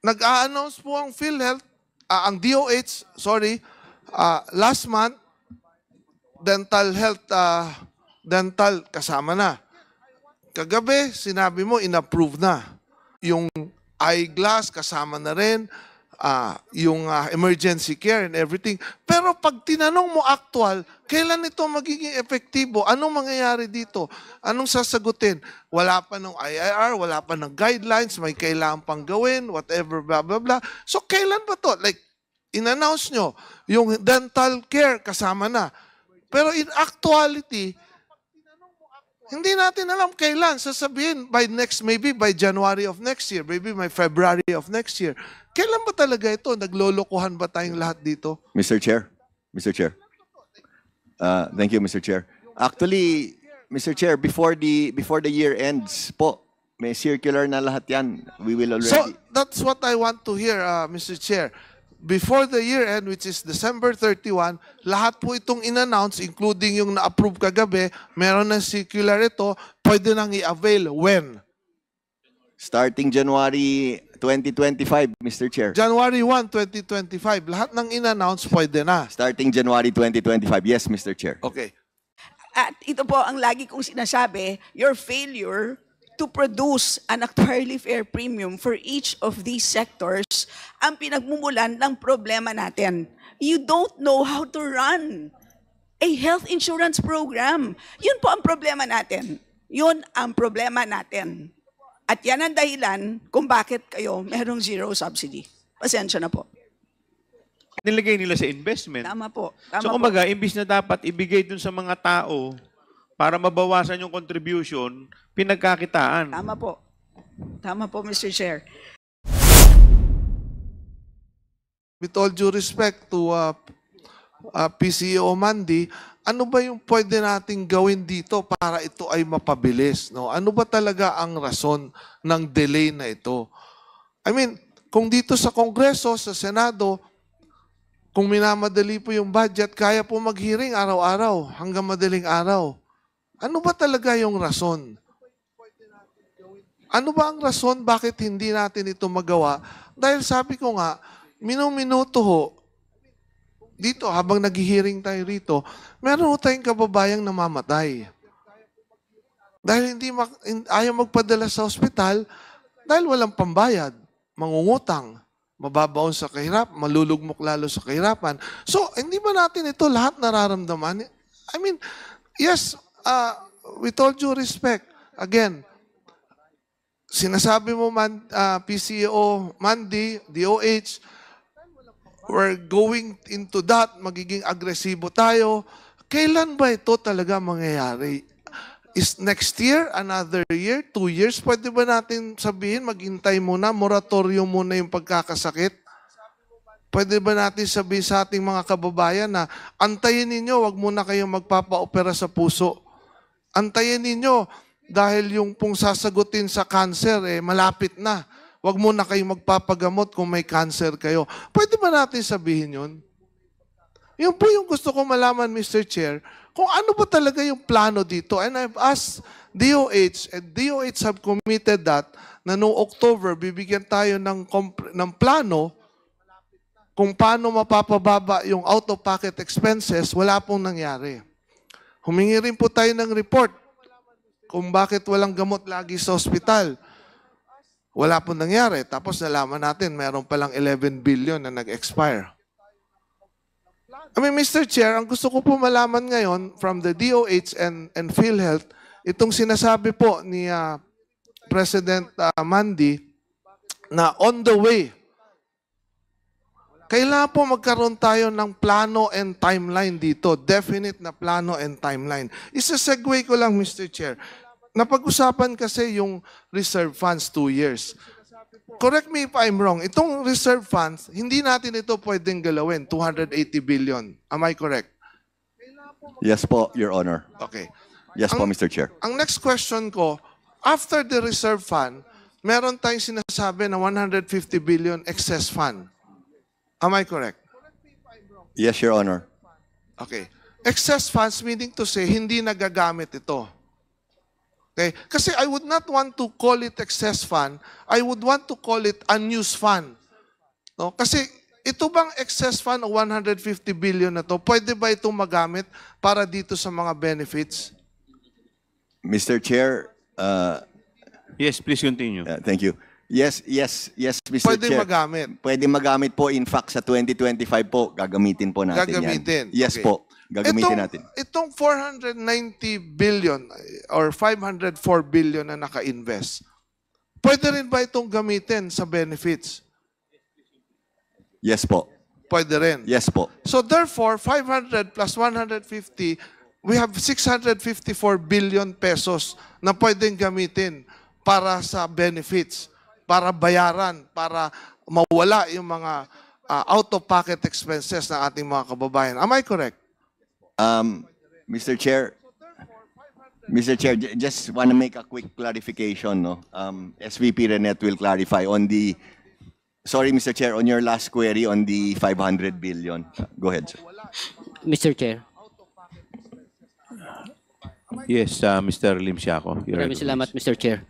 nag-a-announce po ang PhilHealth, ang DOH, sorry, last month, dental health, dental kasama na. Kagabi, sinabi mo, in-approve na. Yung eyeglass, kasama na rin. Yung emergency care and everything. Pero pag tinanong mo actual, kailan ito magiging epektibo? Anong mangyayari dito? Anong sasagutin? Wala pa ng IIR, wala pa ng guidelines, may kailangan pang gawin, whatever, blah, blah, blah. So kailan ba to? Like, in-announce nyo, yung dental care kasama na. Pero in actuality, hindi natin alam kailan. Sasabihin by next, maybe by January of next year, maybe by February of next year. Kailan ba talaga ito? Naglolokohan ba tayong lahat dito? Mr. Chair. Thank you, Mr. Chair. Actually, Mr. Chair, before the year ends po, may circular na lahat yan. We will already... So, that's what I want to hear, Mr. Chair. Before the year end, which is December 31, lahat po itong in-announce, including yung na-approve kagabi, meron na circular ito, pwede nang i-avail. When? Starting January 2025, Mr. Chair. January 1, 2025. Lahat ng in-announce, pwede na. Starting January 2025. Yes, Mr. Chair. Okay. At ito po ang lagi kong sinasabi, your failure to produce an actuarially fair premium for each of these sectors ang pinagmumulan ng problema natin. You don't know how to run a health insurance program. Yun po ang problema natin. Yun ang problema natin. At yan ang dahilan kung bakit kayo merong zero subsidy. Pasensya na po. Nilagay nila sa investment. Tama po. Tama So po. kumbaga, imbis na dapat ibigay dun sa mga tao para mabawasan yung contribution, pinagkakitaan. Tama po. Tama po, Mr. Chair. With all due respect to PCO Mandy, ano ba yung pwede nating gawin dito para ito ay mapabilis? No? Ano ba talaga ang rason ng delay na ito? I mean, kung dito sa Kongreso, sa Senado, kung minamadali po yung budget, kaya po mag-hearing araw-araw hanggang madaling araw. Ano ba talaga yung rason? Ano ba ang rason bakit hindi natin ito magawa? Dahil sabi ko nga, minuminuto ho, dito habang nag-hearing tayo rito, meron ho tayong kababayang namamatay. Dahil ayaw magpadala sa ospital, dahil walang pambayad, mangungutang, mababaon sa kahirap, malulugmok lalo sa kahirapan. So, hindi ba natin ito lahat nararamdaman? I mean, yes, with all due respect, again, sinasabi mo man, PCO, Mandy, DOH, we're going into that, magiging agresibo tayo. Kailan ba ito talaga mangyayari? Is next year, another year, 2 years? Pwede ba natin sabihin, maghintay muna, moratorium muna yung pagkakasakit? Pwede ba natin sabihin sa ating mga kababayan na antayin ninyo, wag muna kayong magpapa-opera sa puso. Antayin ninyo dahil yung pong sasagutin sa cancer, malapit na. Wag muna kayong magpapagamot kung may cancer kayo. Pwede ba natin sabihin yun? Yun po yung gusto kong malaman, Mr. Chair, kung ano ba talaga yung plano dito. And I've asked DOH, and DOH have committed that na noong October, bibigyan tayo ng plano kung paano mapapababa yung out-of-pocket expenses, wala pong nangyari. Humingi rin po tayo ng report kung bakit walang gamot lagi sa ospital. Wala pong nangyari. Tapos nalaman natin, meron palang 11 billion na nag-expire. I mean, Mr. Chair, ang gusto ko po malaman ngayon from the DOH and PhilHealth, itong sinasabi po ni President Mandy na on the way, kailangan po magkaroon tayo ng plano and timeline dito. Definite na plano and timeline. Isa-segue ko lang, Mr. Chair. Napag-usapan kasi yung reserve funds 2 years. Correct me if I'm wrong. Itong reserve funds, hindi natin ito pwedeng galawin. 280 billion. Am I correct? Yes po, Your Honor. Okay. Yes po, Mr. Chair. Ang next question ko, after the reserve fund, meron tayong sinasabi na 150 billion excess fund. Am I correct? Yes, Your Honor. Okay. Excess funds meaning to say, hindi nagagamit ito. Okay? Kasi I would not want to call it excess fund. I would want to call it unused fund. No? Kasi ito bang excess fund o 150 billion na to, pwede ba itong magamit para dito sa mga benefits? Mr. Chair, Yes, please continue. thank you. Yes, Mr. Pwede Chair. magamit. Pwede magamit po. In fact, sa 2025 po, gagamitin po natin Gagamitin. yan. Yes Okay. po, gagamitin natin. Itong 490 billion or 504 billion na naka-invest, pwede rin ba itong gamitin sa benefits? Yes po. Pwede rin. Yes po. So therefore, 500 plus 150, we have 654 billion pesos na pwedeng gamitin para sa benefits, para bayaran, para mawala yung mga out-of-pocket expenses ng ating mga kababayan. Am I correct? Mr. Chair, just want to make a quick clarification. No? SVP Renet will clarify on the, sorry Mr. Chair, on your last query on the 500 billion. Go ahead, sir. Mr. Chair, Yes, Mr. Lim Siaco. You're maraming salamat, Mr. Chair.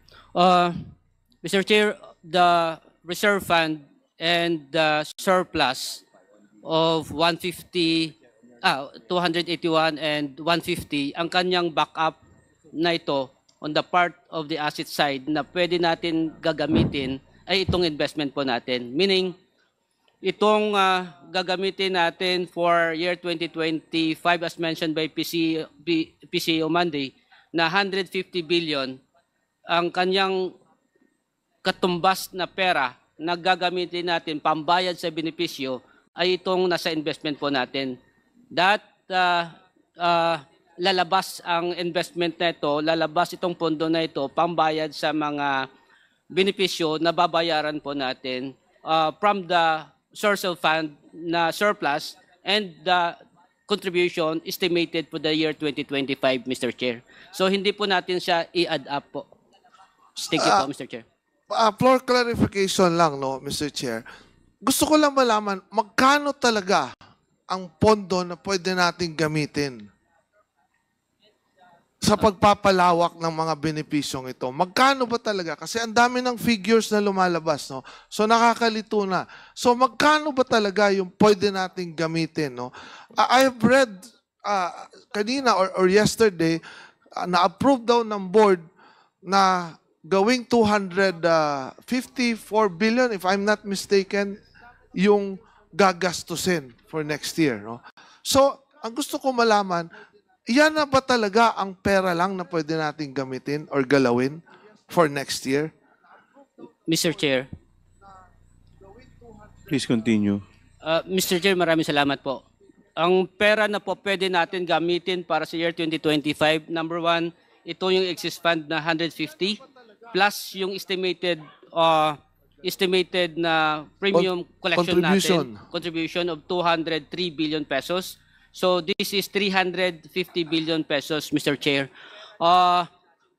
Mr. Chair, the reserve fund and the surplus of 281 and 150, ang kanyang backup na ito on the part of the asset side na pwede natin gagamitin ay itong investment po natin. Meaning, itong gagamitin natin for year 2025 as mentioned by PCO Monday na 150 billion, ang kanyang katumbas na pera na gagamitin natin pambayad sa benepisyo ay itong nasa investment po natin. That lalabas ang investment na ito, lalabas itong pondo na ito pambayad sa mga benepisyo na babayaran po natin from the source of fund na surplus and the contribution estimated for the year 2025, Mr. Chair. So hindi po natin siya i-add up po. Thank you po, Mr. Chair. For clarification lang, no, Mr. Chair. Gusto ko lang malaman, magkano talaga ang pondo na pwede nating gamitin sa pagpapalawak ng mga benepisyong ito? Magkano ba talaga? Kasi ang dami ng figures na lumalabas, no? So nakakalito na. So magkano ba talaga yung pwede nating gamitin, no? I have read kanina or yesterday, na-approve daw ng board na gawing 254 billion, if I'm not mistaken, yung gagastusin for next year, no? So, ang gusto ko malaman, yan na ba talaga ang pera lang na pwede nating gamitin or galawin for next year? Mr. Chair. Please continue. Mr. Chair, maraming salamat po. Ang pera na po pwede natin gamitin para sa year 2025, number one, ito yung excess fund na 150 plus yung estimated na premium collection natin, contribution of 203 billion pesos. So this is 350 billion pesos, Mr. Chair.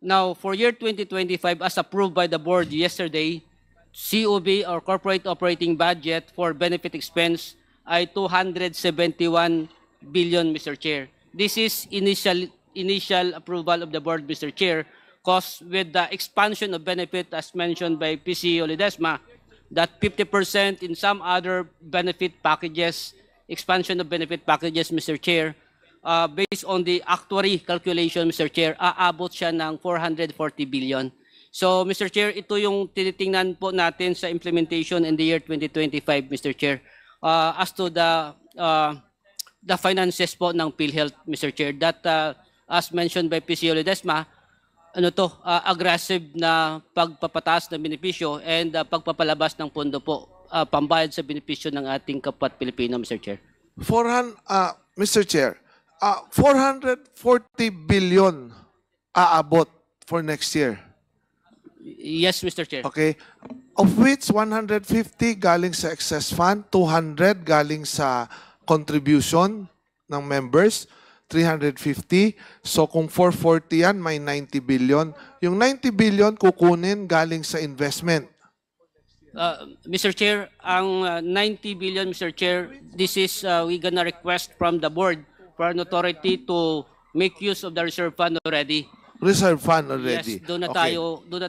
Now, for year 2025, as approved by the board yesterday, COB or corporate operating budget for benefit expense ay 271 billion, Mr. Chair. This is initial approval of the board, Mr. Chair, because with the expansion of benefit as mentioned by PCO Ledesma, that 50% in some other benefit packages, expansion of benefit packages, Mr. Chair, based on the actuary calculation, Mr. Chair, aabot siya ng 440 billion. So, Mr. Chair, ito yung tinitingnan po natin sa implementation in the year 2025, Mr. Chair. As to the finances po ng PhilHealth, Mr. Chair, that as mentioned by PCO Ledesma, aggressive na pagpapataas ng benepisyo and pagpapalabas ng pondo po, pambayad sa benepisyo ng ating kapwa Pilipino, Mr. Chair. Mr. Chair, 440 billion aabot for next year. Yes, Mr. Chair. Okay. Of which 150 galing sa excess fund, 200 galing sa contribution ng members, 350. So kung 440 yan, may 90 billion. Yung 90 billion kukunin galing sa investment. Mr. Chair, ang 90 billion, Mr. Chair, this is we gonna request from the board for an authority to make use of the reserve fund already. reserve fund already. Yes, doon na Okay.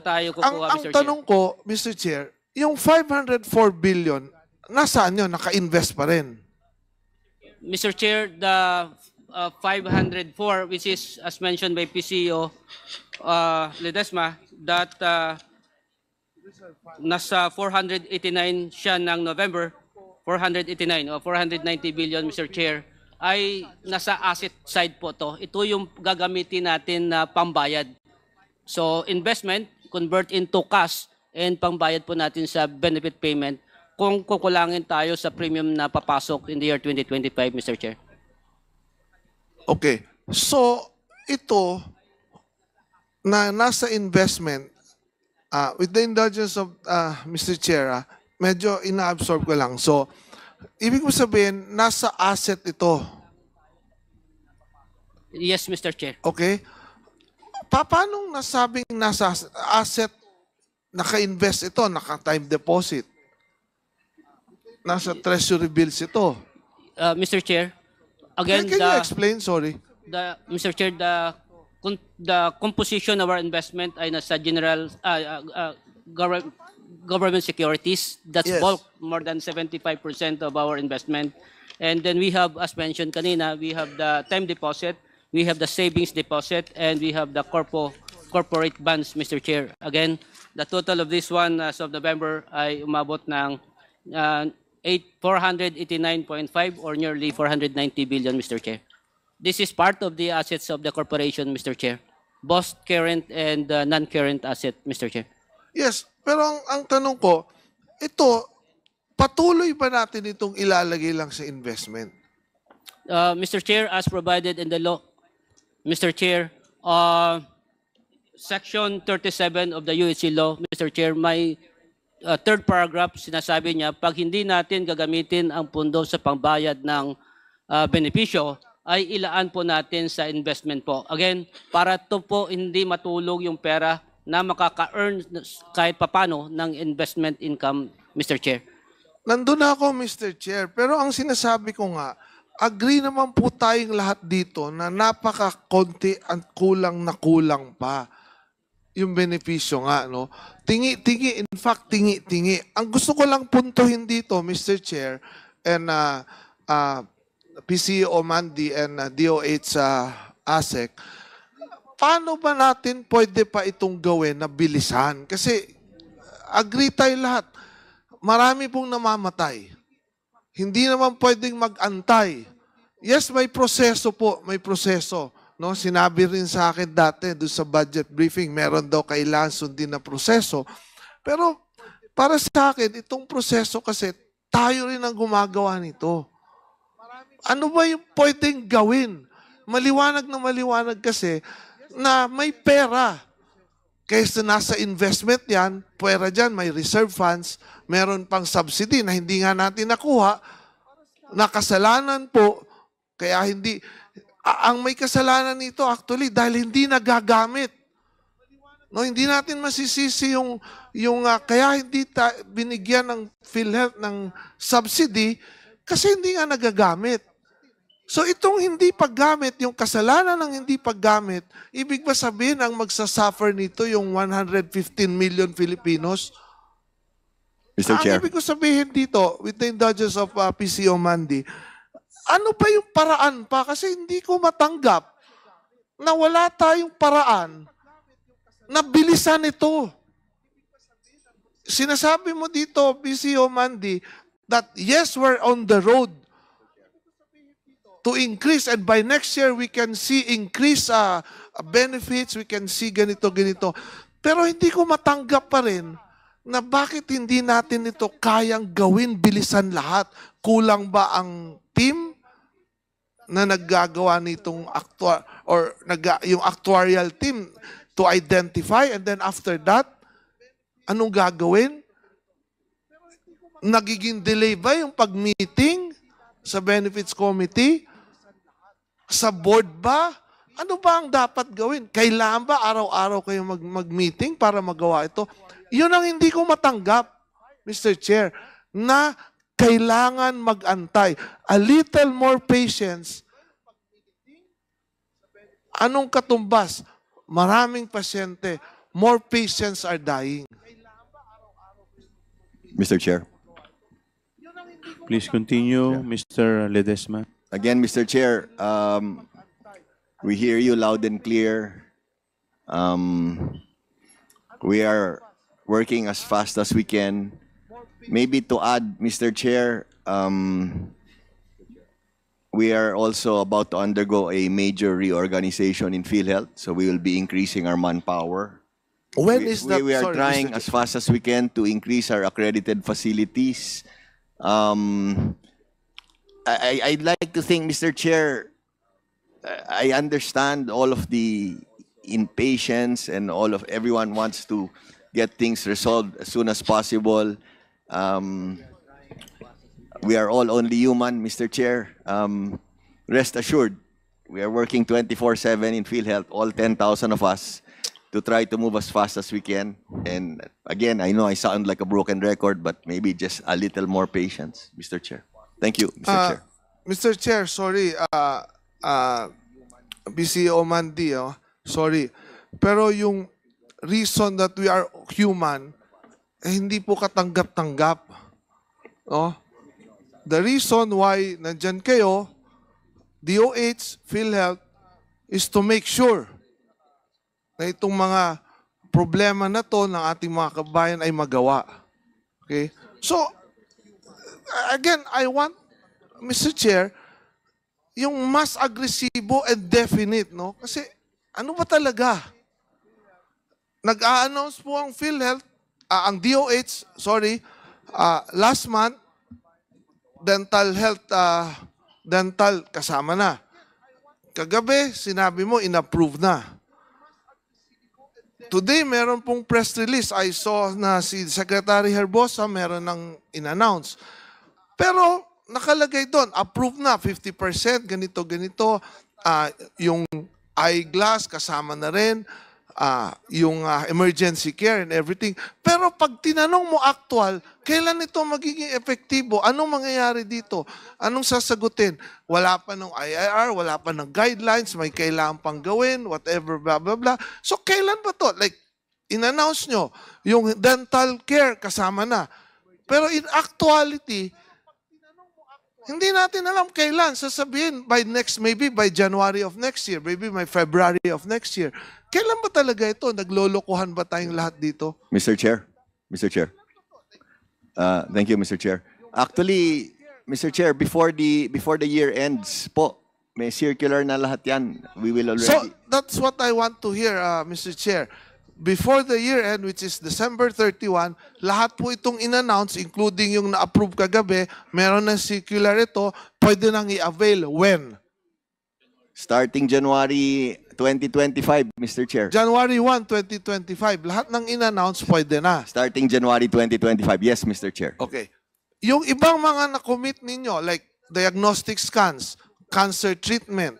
tayo kukuha, Ang Mr. Chair. tanong ko, Mr. Chair, yung 504 billion, nasaan yun? Naka-invest pa rin. Mr. Chair, the 504, which is as mentioned by PCO Ledesma, that nasa 489 siya ng November, 489 o 490 billion, Mr. Chair, ay nasa asset side po to. Ito yung gagamitin natin na pambayad. So investment, convert into cash, and pambayad po natin sa benefit payment kung kukulangin tayo sa premium na papasok in the year 2025, Mr. Chair. Okay. So, ito, na nasa investment, with the indulgence of Mr. Chair, medyo ina-absorb ko lang. So, ibig ko sabihin, nasa asset ito. Yes, Mr. Chair. Okay? Paano nasabing nasa asset, naka-invest ito, naka-time deposit? Nasa treasury bills ito. Mr. Chair, again, Can you explain? Sorry. Mr. Chair, the composition of our investment ay nasa general government securities. That's Yes. bulk, more than 75% of our investment. And then we have, as mentioned kanina, we have the time deposit, we have the savings deposit, and we have the corporate bonds, Mr. Chair. Again, the total of this one as of November ay umabot ng 489.5 or nearly 490 billion, Mr. Chair. This is part of the assets of the corporation, Mr. Chair. Both current and non-current asset, Mr. Chair. Yes, pero ang tanong ko, ito, patuloy ba natin itong ilalagay lang sa investment? Mr. Chair, as provided in the law, Mr. Chair, Section 37 of the USC law, Mr. Chair, may third paragraph, sinasabi niya, pag hindi natin gagamitin ang pundo sa pangbayad ng benepisyo, ay ilaan po natin sa investment po. Again, para to po hindi matulog yung pera na makaka-earn kahit papano ng investment income, Mr. Chair. Nandun na ako, Mr. Chair, pero ang sinasabi ko nga, agree naman po tayong lahat dito na napaka-konti at kulang na kulang pa yung benepisyo nga, no? Tingi-tingi, in fact, tingi-tingi. Ang gusto ko lang puntuhin dito, Mr. Chair, and PCO Mandy and DOH ASEC, paano ba natin pwede pa itong gawin na bilisan? Kasi agree tayo lahat, marami pong namamatay. Hindi naman pwedeng mag-antay. Yes, may proseso po, may proseso. No, sinabi rin sa akin dati doon sa budget briefing, meron daw kailangan sundin na proseso. Pero para sa akin, itong proseso kasi tayo rin ang gumagawa nito. Ano ba yung pwedeng gawin? Maliwanag na maliwanag kasi na may pera. Kaysa nasa investment yan, pwera dyan, may reserve funds, meron pang subsidy na hindi nga natin nakuha, nakasalanan po, kaya hindi, ang may kasalanan nito actually dahil hindi nagagamit. No, hindi natin masisisi yung kaya hindi binigyan ng PhilHealth ng subsidy kasi hindi nga nagagamit. So itong hindi paggamit, yung kasalanan ng hindi paggamit, ibig ba sabihin ang magsasuffer nito yung 115 million Filipinos? Mr. Chair. Ang ibig ko sabihin dito, with the indulgence of PCO Mandy, ano ba yung paraan pa? Kasi hindi ko matanggap na wala tayong paraan na bilisan ito. Sinasabi mo dito, PCO Mandy, that yes, we're on the road to increase and by next year we can see increase benefits, we can see ganito. Pero hindi ko matanggap pa rin na bakit hindi natin ito kayang gawin bilisan lahat. Kulang ba ang team na naggagawa nitong yung actuarial team to identify and then after that, anong gagawin? Nagiging delay ba yung pag-meeting sa benefits committee? Sa board ba? Ano ba ang dapat gawin? Kailangan ba araw-araw kayo mag-meeting para magawa ito? Yun ang hindi ko matanggap, Mr. Chair, na kailangan mag-antay. A little more patience. Anong katumbas? maraming pasyente. More patients are dying. Mr. Chair. Please continue, Mr. Ledesma. Again, Mr. Chair, we hear you loud and clear. We are working as fast as we can. Maybe to add, Mr. Chair, we are also about to undergo a major reorganization in PhilHealth, so we will be increasing our manpower. When is that? We are Sorry, trying Mr. as fast as we can to increase our accredited facilities. I'd like to think, Mr. Chair, I understand all of the impatience and everyone wants to get things resolved as soon as possible. We are all only human, Mr. Chair. Rest assured, we are working 24/7 in PhilHealth, all 10,000 of us, to try to move as fast as we can. And again, I know I sound like a broken record, but maybe just a little more patience, Mr. Chair. Thank you, Mr. Chair. Mr. Chair, sorry, BCO Mandy, sorry. Pero yung reason that we are human, hindi po katanggap-tanggap. No? The reason why nandyan kayo, DOH, PhilHealth, is to make sure na itong mga problema na to ng ating mga kabayan ay magawa. Okay? So, again, I want, Mr. Chair, yung mas agresibo and definite, no? Kasi, ano ba talaga? Nag-a-announce po ang PhilHealth, ang DOH, last month, dental health, dental kasama na. Kagabi, sinabi mo, in-approve na. Today, meron pong press release. I saw na si Secretary Herbosa meron ng in-announce. Pero, nakalagay doon, approve na, 50%, ganito. Yung eyeglass, kasama na rin. Yung emergency care and everything. Pero pag tinanong mo actual, kailan ito magiging epektibo? Anong mangyayari dito? Anong sasagutin? Wala pa ng IIR, wala pa ng guidelines, may kailangan pang gawin, whatever, blah, blah, blah. So, kailan ba to? Like, in-announce nyo, yung dental care kasama na. Pero in actuality, hindi natin alam kailan. Sasabihin maybe by January of next year, maybe by February of next year. Kailan ba talaga ito? Naglolokohan ba tayong lahat dito? Mr. Chair. Thank you, Mr. Chair. Actually, Mr. Chair, before the year ends po, may circular na lahat yan. We will already... So, that's what I want to hear, Mr. Chair. Before the year end, which is December 31, lahat po itong in-announce, including yung na-approve kagabi, meron ng circular ito, pwede nang i-avail. When? Starting January 2025, Mr. Chair. January 1, 2025. Lahat ng in-announce, pwede na. Starting January 2025. Yes, Mr. Chair. Okay. Yung ibang mga na-commit ninyo, like diagnostic scans, cancer treatment,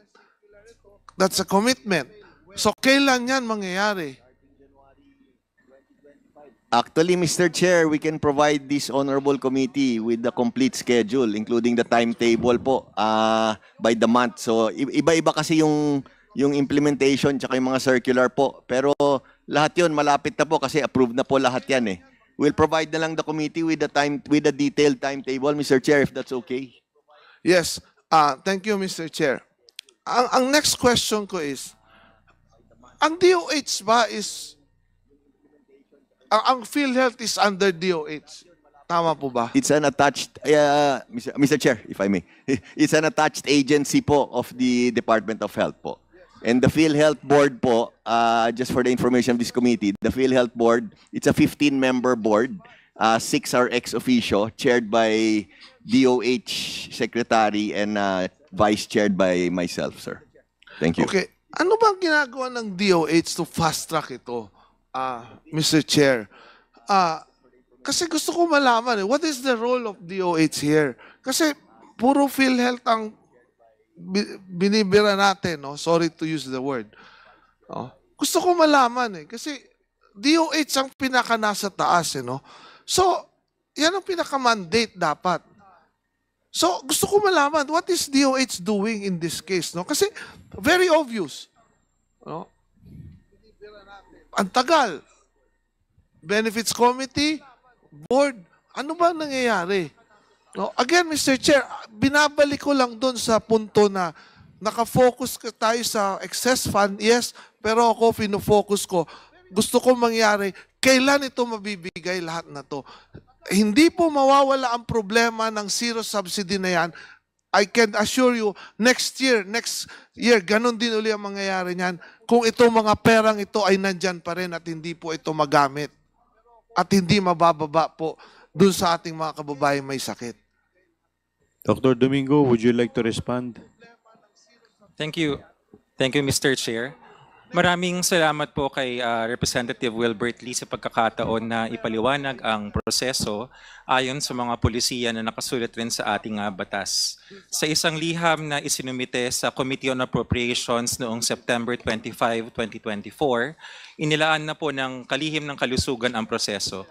that's a commitment. So, kailan yan mangyayari? Actually, Mr. Chair, we can provide this honorable committee with the complete schedule, including the timetable po by the month. So, iba-iba kasi yung implementation tsaka yung mga circular po. Pero lahat yun, malapit na po kasi approved na po lahat yan eh. We'll provide na lang the committee with the detailed timetable, Mr. Chair, if that's okay. Yes. Thank you, Mr. Chair. Ang next question ko is, ang DOH ba is, ang PhilHealth is under DOH. Tama po ba? It's an attached, Mr. Chair, if I may, it's an attached agency po of the Department of Health po. And the PhilHealth Board po, just for the information of this committee, the PhilHealth Board, it's a 15-member board. 6 are ex-officio, chaired by DOH Secretary and vice-chaired by myself, sir. Thank you. Okay. Ano bang ginagawa ng DOH to fast-track ito, Mr. Chair? Kasi gusto ko malaman, what is the role of DOH here? Kasi puro PhilHealth ang binibira natin, no? Sorry to use the word. Gusto ko malaman kasi DOH ang pinaka nasa taas, no? So, yan ang pinaka-mandate dapat. So, gusto ko malaman, what is DOH doing in this case, no? Kasi very obvious, no? Ang tagal. Benefits Committee, Board, ano ba nangyayari? No, again, Mr. Chair, binabalik ko lang doon sa punto na nakafocus tayo sa excess fund, yes, pero ako pinofocus ko, gusto ko mangyari, kailan ito mabibigay lahat na to? Hindi po mawawala ang problema ng zero subsidy na yan. I can assure you, next year, ganun din uli ang mangyayari niyan kung itong mga perang ito ay nandyan pa rin at hindi po ito magamit at hindi mabababa po dun sa ating mga kababayan may sakit. Dr. Domingo, would you like to respond? Thank you. Thank you, Mr. Chair. Maraming salamat po kay Representative Wilbert Lee sa pagkakataon na ipaliwanag ang proseso ayon sa mga polisiya na nakasulat rin sa ating batas. Sa isang liham na isinumite sa Committee on Appropriations noong September 25, 2024, inilaan na po ng kalihim ng kalusugan ang proseso.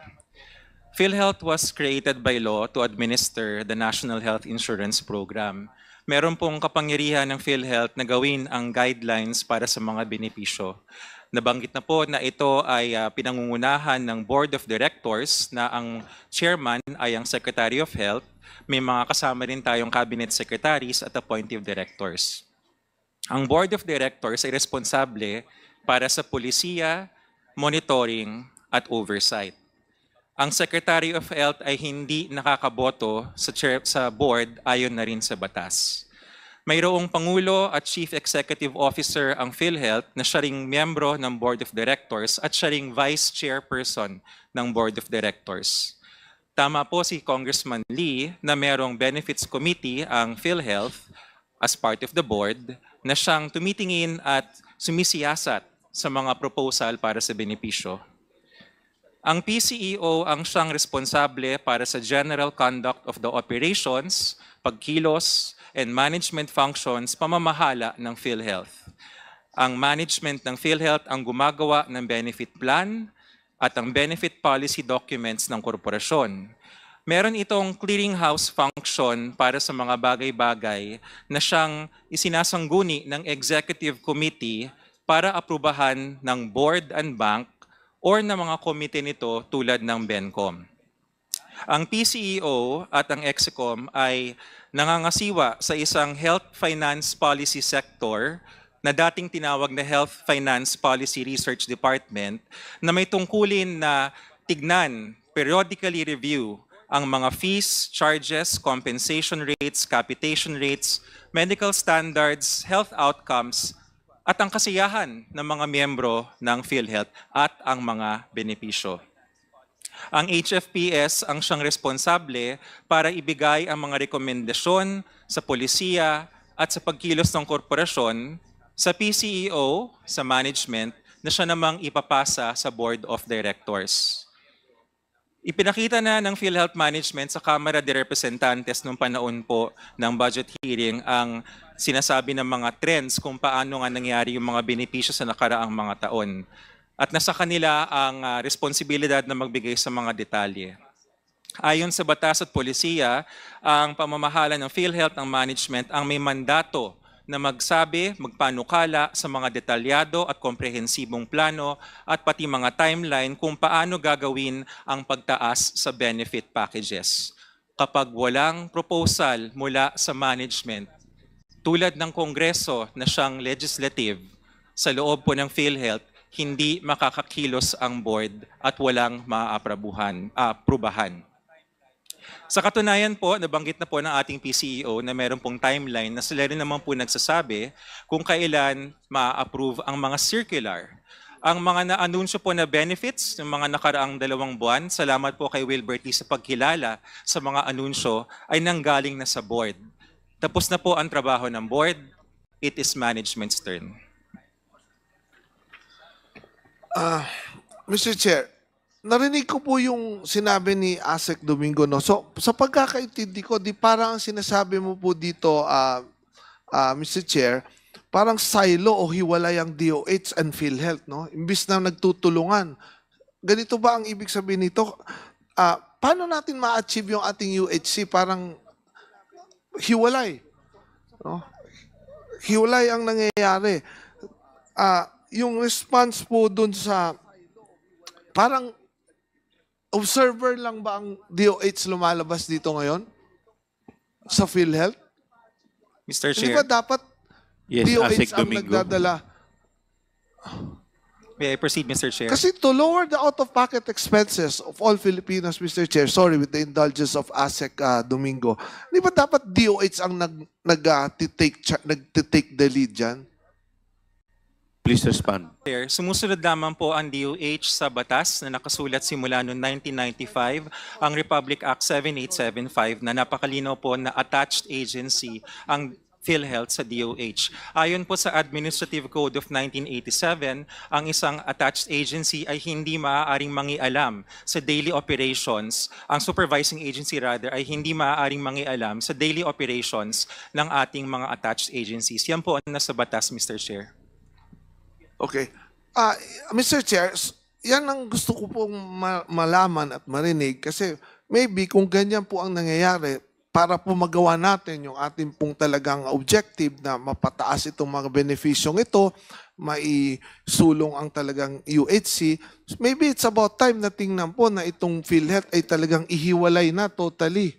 PhilHealth was created by law to administer the National Health Insurance Program. Meron pong kapangyarihan ng PhilHealth na gawin ang guidelines para sa mga benepisyo. Nabanggit na po na ito ay pinangungunahan ng Board of Directors na ang chairman ay ang Secretary of Health. May mga kasama rin tayong cabinet secretaries at appointive directors. Ang Board of Directors ay responsable para sa polisiya, monitoring at oversight. Ang Secretary of Health ay hindi nakakaboto sa board ayon na rin sa batas. Mayroong Pangulo at Chief Executive Officer ang PhilHealth na siya ring miyembro ng Board of Directors at siya ring Vice Chairperson ng Board of Directors. Tama po si Congressman Lee na mayroong Benefits Committee ang PhilHealth as part of the board na siyang tumitingin at sumisiyasat sa mga proposal para sa benepisyo. Ang PCEO ang siyang responsable para sa general conduct of the operations, pagkilos, and management functions pamamahala ng PhilHealth. Ang management ng PhilHealth ang gumagawa ng benefit plan at ang benefit policy documents ng korporasyon. Meron itong clearinghouse function para sa mga bagay-bagay na siyang isinasangguni ng executive committee para aprubahan ng board and bank or ng mga komite nito tulad ng BENCOM. Ang PCEO at ang EXECOM ay nangangasiwa sa isang health finance policy sector na dating tinawag na Health Finance Policy Research Department na may tungkulin na tignan, periodically review ang mga fees, charges, compensation rates, capitation rates, medical standards, health outcomes, at ang kasiyahan ng mga miyembro ng PhilHealth at ang mga benepisyo. Ang HFPS ang siyang responsable para ibigay ang mga rekomendasyon sa polisiya at sa pagkilos ng korporasyon sa PCEO, sa management, na siya namang ipapasa sa Board of Directors. Ipinakita na ng PhilHealth Management sa Kamara de Representantes noong panahon po ng budget hearing ang sinasabi ng mga trends kung paano nga nangyari yung mga benepisyo sa nakaraang mga taon. At nasa kanila ang responsibilidad na magbigay sa mga detalye. Ayon sa batas at polisiya, ang pamamahala ng PhilHealth ng management ang may mandato na magsabi, magpanukala sa mga detalyado at komprehensibong plano at pati mga timeline kung paano gagawin ang pagtaas sa benefit packages. Kapag walang proposal mula sa management, tulad ng Kongreso na siyang legislative, sa loob po ng PhilHealth, hindi makakakilos ang board at walang maaprubahan. Sa katunayan po, nabanggit na po ng ating PCEO na meron pong timeline na sila rin naman po nagsasabi kung kailan ma-approve ang mga circular. Ang mga na-anunsyo po na benefits ng mga nakaraang 2 buwan, salamat po kay Wilbert Lee sa pagkilala sa mga anunsyo, ay nanggaling na sa board. Tapos na po ang trabaho ng board, it is management's turn. Mr. Chair, narinig ko po yung sinabi ni Asek Domingo, no? So, sa pagkakaintindi ko, di parang ang sinasabi mo po dito, Mr. Chair, parang silo o hiwalay ang DOH and PhilHealth, no? Imbis na nagtutulungan. Ganito ba ang ibig sabihin nito? Paano natin ma-achieve yung ating UHC? Parang hiwalay. No? Hiwalay ang nangyayari. Yung response po dun sa parang observer lang ba ang DOH lumalabas dito ngayon sa PhilHealth? Mr. Hindi Chair, ba dapat Yes, DOH ASEC ang Domingo. nagdadala? may I proceed, Mr. Chair? Kasi to lower the out-of-pocket expenses of all Filipinos, Mr. Chair, sorry, with the indulgence of ASEC Domingo, di ba dapat DOH ang nag-take the lead dyan? Please respond. Chair, sumusunod lamang po ang DOH sa batas na nakasulat simula noong 1995, ang Republic Act 7875 na napakalinaw po na attached agency ang PhilHealth sa DOH. Ayon po sa Administrative Code of 1987, ang isang attached agency ay hindi maaaring mangialam sa daily operations, ang supervising agency rather ay hindi maaaring mangialam sa daily operations ng ating mga attached agencies. Yan po ang nasa batas, Mr. Chair. Okay. Mr. Chair, yan ang gusto ko pong malaman at marinig kasi maybe kung ganyan po ang nangyayari, para po magawa natin yung ating pong talagang objective na mapataas itong mga benefisyong ito, maisulong ang talagang UHC, maybe it's about time na tingnan po na itong PhilHealth ay talagang ihiwalay na totally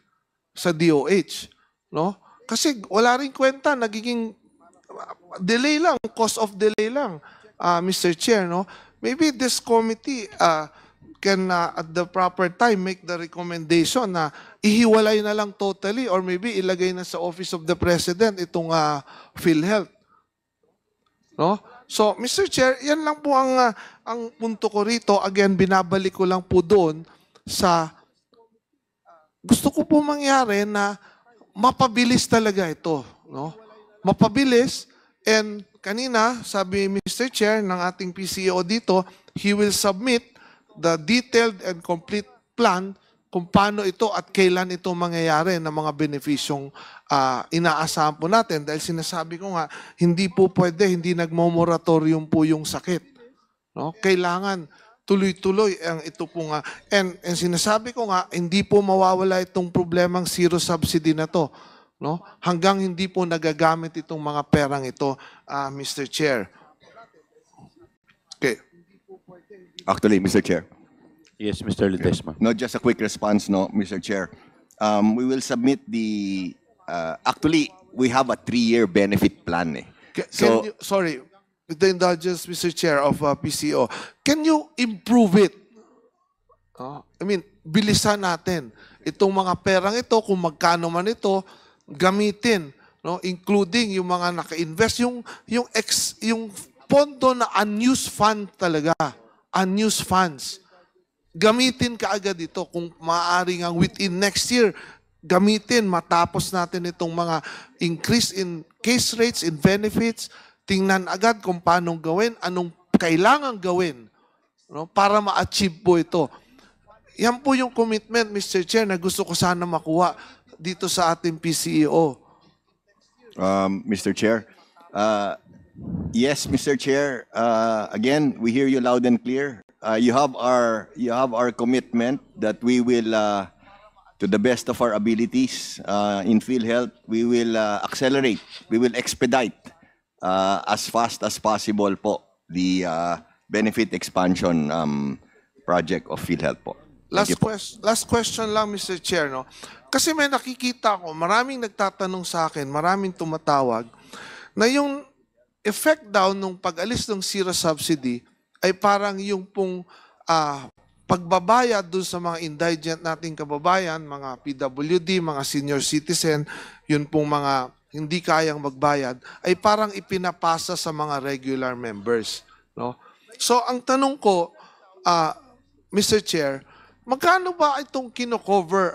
sa DOH. No? Kasi wala rin kwenta, nagiging delay lang, cost of delay lang, Mr. Chair. No? Maybe this committee can at the proper time make the recommendation na ihiwalay na lang totally or maybe ilagay na sa Office of the President itong PhilHealth. No? So, Mr. Chair, yan lang po ang punto ko rito. Again, binabalik ko lang po doon sa gusto ko po mangyari na mapabilis talaga ito. No? Mapabilis. And kanina, sabi Mr. Chair ng ating PCO dito, he will submit the detailed and complete plan kung paano ito at kailan ito mangyayari ng mga benefisyong inaasahan po natin. Dahil sinasabi ko nga, hindi po pwede, hindi nagmo-moratorium po yung sakit. No? Kailangan tuloy-tuloy ang ito po nga. And sinasabi ko nga, hindi po mawawala itong problemang zero subsidy na to. No? Hanggang hindi po nagagamit itong mga perang ito, Mr. Chair. Okay. Actually, Mr. Chair. Yes, Mr. Ledesma. No, just a quick response, no, Mr. Chair. We will submit the, actually, we have a 3-year benefit plan. So, Sorry, with the indulgence, Mr. Chair of PCO, can you improve it? I mean, bilisan natin. Itong mga perang ito, kung magkano man ito, gamitin, no, including yung mga naka-invest, yung pondo na unused fund talaga, unused funds. Gamitin kaagad ito kung maaari nga within next year, gamitin, matapos natin itong mga increase in case rates, in benefits, tingnan agad kung paano gawin, anong kailangan gawin, no, para ma-achieve po ito. Yan po yung commitment, Mr. Chair, na gusto ko sana makuha dito sa ating PCEO. Mr. Chair, yes, Mr. Chair. Again, we hear you loud and clear. You have our commitment that we will, to the best of our abilities, in PhilHealth, we will accelerate, we will expedite as fast as possible po the benefit expansion project of PhilHealth po. Last question lang, Mr. Chair. No? Kasi may nakikita ko, maraming nagtatanong sa akin, maraming tumatawag, na yung effect daw nung pag-alis ng zero subsidy ay parang yung pong pagbabayad dun sa mga indigent nating kababayan, mga PWD, mga senior citizen, yun pong mga hindi kayang magbayad, ay parang ipinapasa sa mga regular members. No? So, ang tanong ko, Mr. Chair, magkano ba itong kino-cover?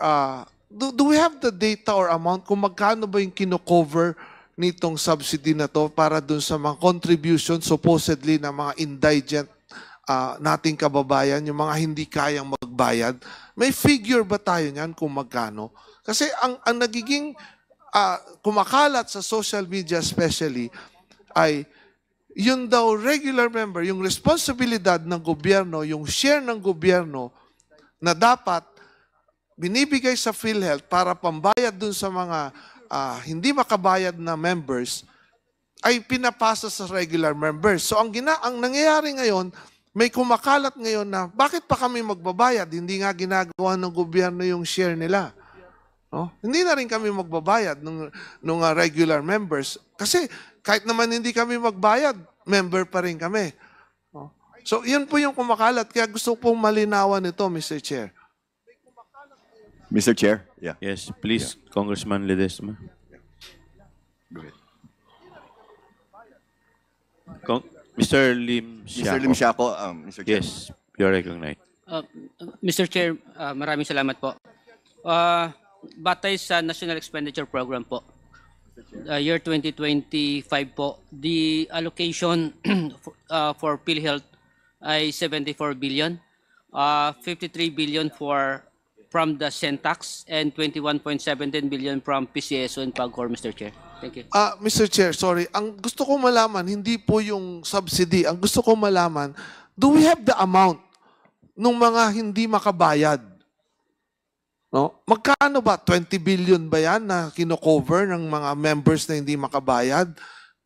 Do we have the data or amount kung magkano ba yung kino-cover nitong subsidy na to para dun sa mga contribution supposedly ng mga indigent nating kababayan, yung mga hindi kayang magbayad? May figure ba tayo niyan kung magkano? Kasi ang nagiging kumakalat sa social media especially ay yun daw regular member, yung responsibilidad ng gobyerno, yung share ng gobyerno na dapat binibigay sa PhilHealth para pambayad dun sa mga hindi makabayad na members ay pinapasa sa regular members. So ang nangyayari ngayon, may kumakalat ngayon na bakit pa kami magbabayad? Hindi nga ginagawa ng gobyerno yung share nila. No? Hindi na rin kami magbabayad ng regular members. Kasi kahit naman hindi kami magbayad, member pa rin kami. No? So, yun po yung kumakalat. Kaya gusto pong malinawan ito, Mr. Chair. Mr. Chair? Yeah. Yes, please, Congressman Ledesma. Go ahead. Mr. Lim Mr. Lim Siaco, Mr. Chair. Yes, you're recognized. Mr. Chair, maraming salamat po. Batay sa National Expenditure Program po, year 2025 po, the allocation for PhilHealth ay 74 billion, 53 billion from the Centax, and 21.17 billion from PCSO and PAGCOR, Mr. Chair. Thank you. Mr. Chair, sorry. Ang gusto ko malaman, hindi po yung subsidy. Ang gusto ko malaman, do we have the amount ng mga hindi makabayad? No? Magkano ba? 20 billion ba yan na kino-cover ng mga members na hindi makabayad?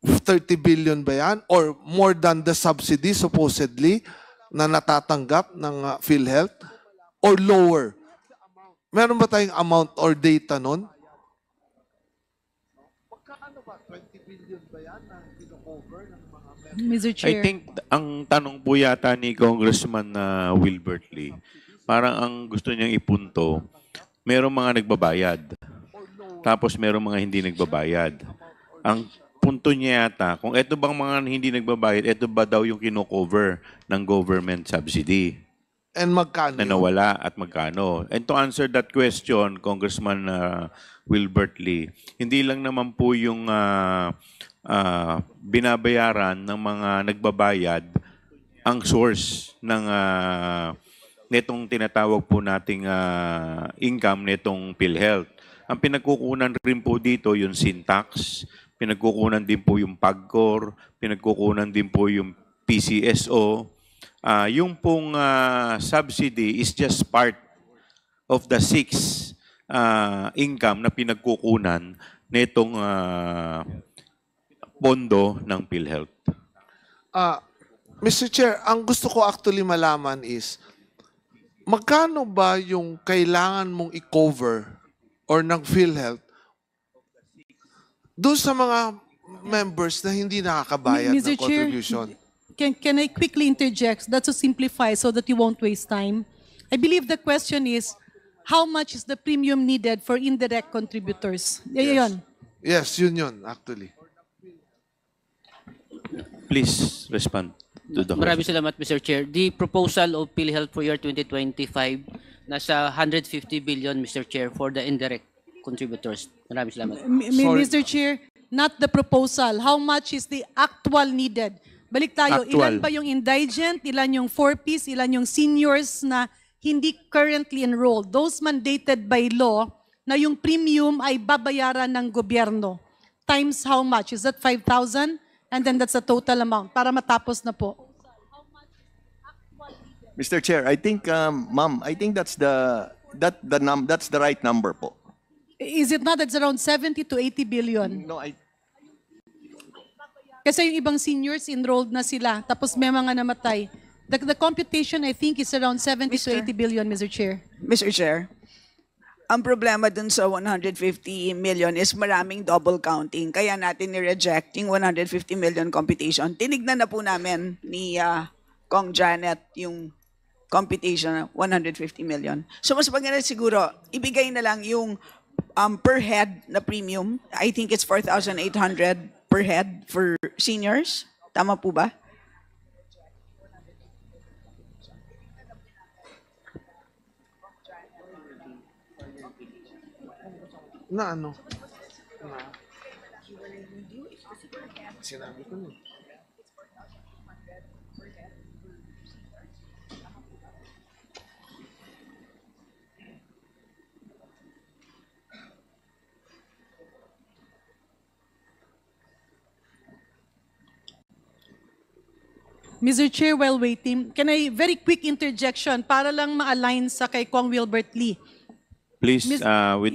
30 billion ba yan? Or more than the subsidy supposedly na natatanggap ng PhilHealth? Or lower? Meron ba tayong amount or data nun? Magkano ba? 20 billion ba yan na kino-cover ng mga members? Mr. I Chair. think ang tanong po yata ni Congressman Wilbert Lee, parang ang gusto niyang ipunto, merong mga nagbabayad, tapos merong mga hindi nagbabayad. Ang punto niya yata, kung eto bang mga hindi nagbabayad, eto ba daw yung kino-cover ng government subsidy And magkano? na nawala at magkano? And to answer that question, Congressman Wilbert Lee, hindi lang naman po yung binabayaran ng mga nagbabayad ang source ng netong tinatawag po nating income netong PhilHealth. Ang pinagkukunan rin po dito yung Syntax, pinagkukunan din po yung PAGCOR, pinagkukunan din po yung PCSO. Yung pong subsidy is just part of the 6 income na pinagkukunan netong pondo ng PhilHealth. Mr. Chair, ang gusto ko actually malaman is, magkano ba yung kailangan mong i-cover or ng PhilHealth doon sa mga members na hindi nakakabayad Mr. ng Chair, contribution? Can I quickly interject? That's to simplify so that you won't waste time. I believe the question is, how much is the premium needed for indirect contributors? Yun. Yes, yun actually. Please respond to the Maraming salamat, Mr. Chair. The proposal of PhilHealth for year 2025, nasa 150 billion, Mr. Chair, for the indirect contributors. Maraming salamat. Mr. Chair, not the proposal. How much is the actual needed? Balik tayo, Actual. ilan ba yung indigent, ilan yung 4Ps, ilan yung seniors na hindi currently enrolled? Those mandated by law na yung premium ay babayaran ng gobyerno. Times how much? Is that 5,000? And then that's the total amount para matapos na po. Mr. Chair, I think, ma'am, I think that's that's the right number po. Is it not? It's around 70 to 80 billion. No, Kasi yung ibang seniors enrolled na sila, tapos may mga namatay. The computation, I think, is around 70 to 80 billion, Mr. Chair. Mr. Chair, ang problema dun sa 150 million is maraming double counting. Kaya natin ni-reject yung 150 million computation. Tinignan na po namin ni Kong Janet yung computation, 150 million. So mas maganda siguro, ibigay na lang yung per head na premium. I think it's 4,800 per head for seniors. Tama po ba? Na ano? Sinabi ko na. Mr. Chair, while waiting, can I very quick interjection para lang ma-align sa kay Kong Wilbert Lee? Please, with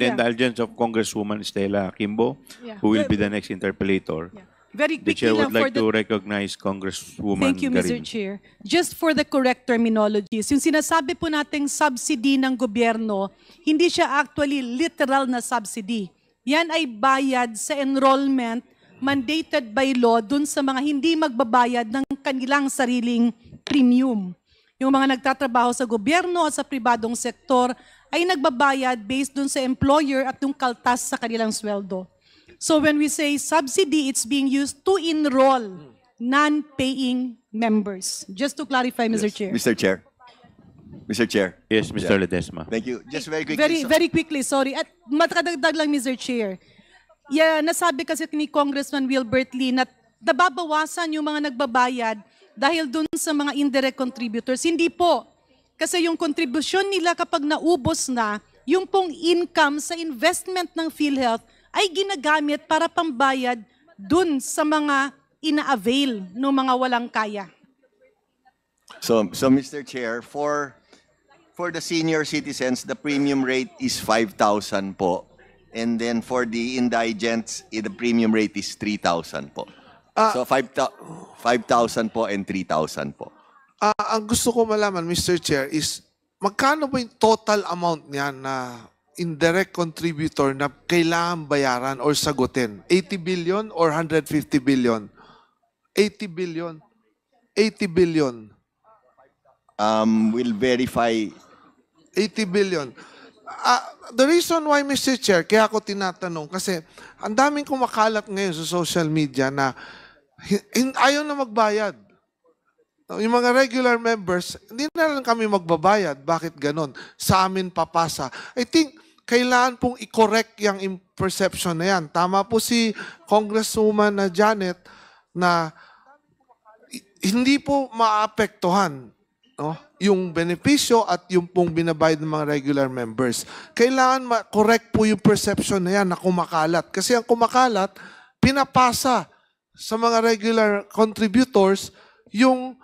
the Yeah. indulgence of Congresswoman Stella Kimbo, Yeah. who will be the next interpellator, Very The quickly chair lang would for like the... to recognize Congresswoman Thank you, Mr. Garin. Chair. Just for the correct terminologies, yung sinasabi po nating subsidy ng gobyerno, hindi siya actually literal na subsidy. Yan ay bayad sa enrollment mandated by law dun sa mga hindi magbabayad ng kanilang sariling premium. Yung mga nagtatrabaho sa gobyerno at sa pribadong sektor ay nagbabayad based dun sa employer at yung kaltas sa kanilang sweldo. So when we say subsidy, it's being used to enroll non-paying members. Just to clarify, Mr. Chair. Mr. Chair. Mr. Chair. Yes, Mr. Ledesma. Thank you. Just very quickly. Very quickly, sorry. At matakadagdag lang, Mr. Chair. Yeah, nasabi kasi ni Congressman Wilbert Lee na nababawasan yung mga nagbabayad dahil dun sa mga indirect contributors. Hindi po. Kasi yung contribution nila kapag naubos na, yung pong income sa investment ng PhilHealth ay ginagamit para pambayad dun sa mga ina-avail ng mga walang kaya. So Mr. Chair, for the senior citizens, the premium rate is 5,000 po. And then for the indigents, the premium rate is 3,000 po. So 5,000 po and 3,000 po. Ang gusto ko malaman, Mr. Chair, is magkano ba yung total amount niyan na indirect contributor na kailangan bayaran or sagutin? 80 billion or 150 billion? 80 billion. 80 billion. We'll verify. 80 billion. The reason why, Mr. Chair, kaya ako tinatanong, kasi ang daming kumakalat ngayon sa social media na ayaw na magbayad. Yung mga regular members, hindi na lang kami magbabayad. Bakit ganon? Sa amin papasa. I think, kailangan pong i-correct yung perception na yan. Tama po si Congresswoman na Janet na hindi po maapektuhan, no, yung benepisyo at yung pong binabayad ng mga regular members. Kailangan ma-correct po yung perception na yan na kumakalat. Kasi ang kumakalat, pinapasa sa mga regular contributors yung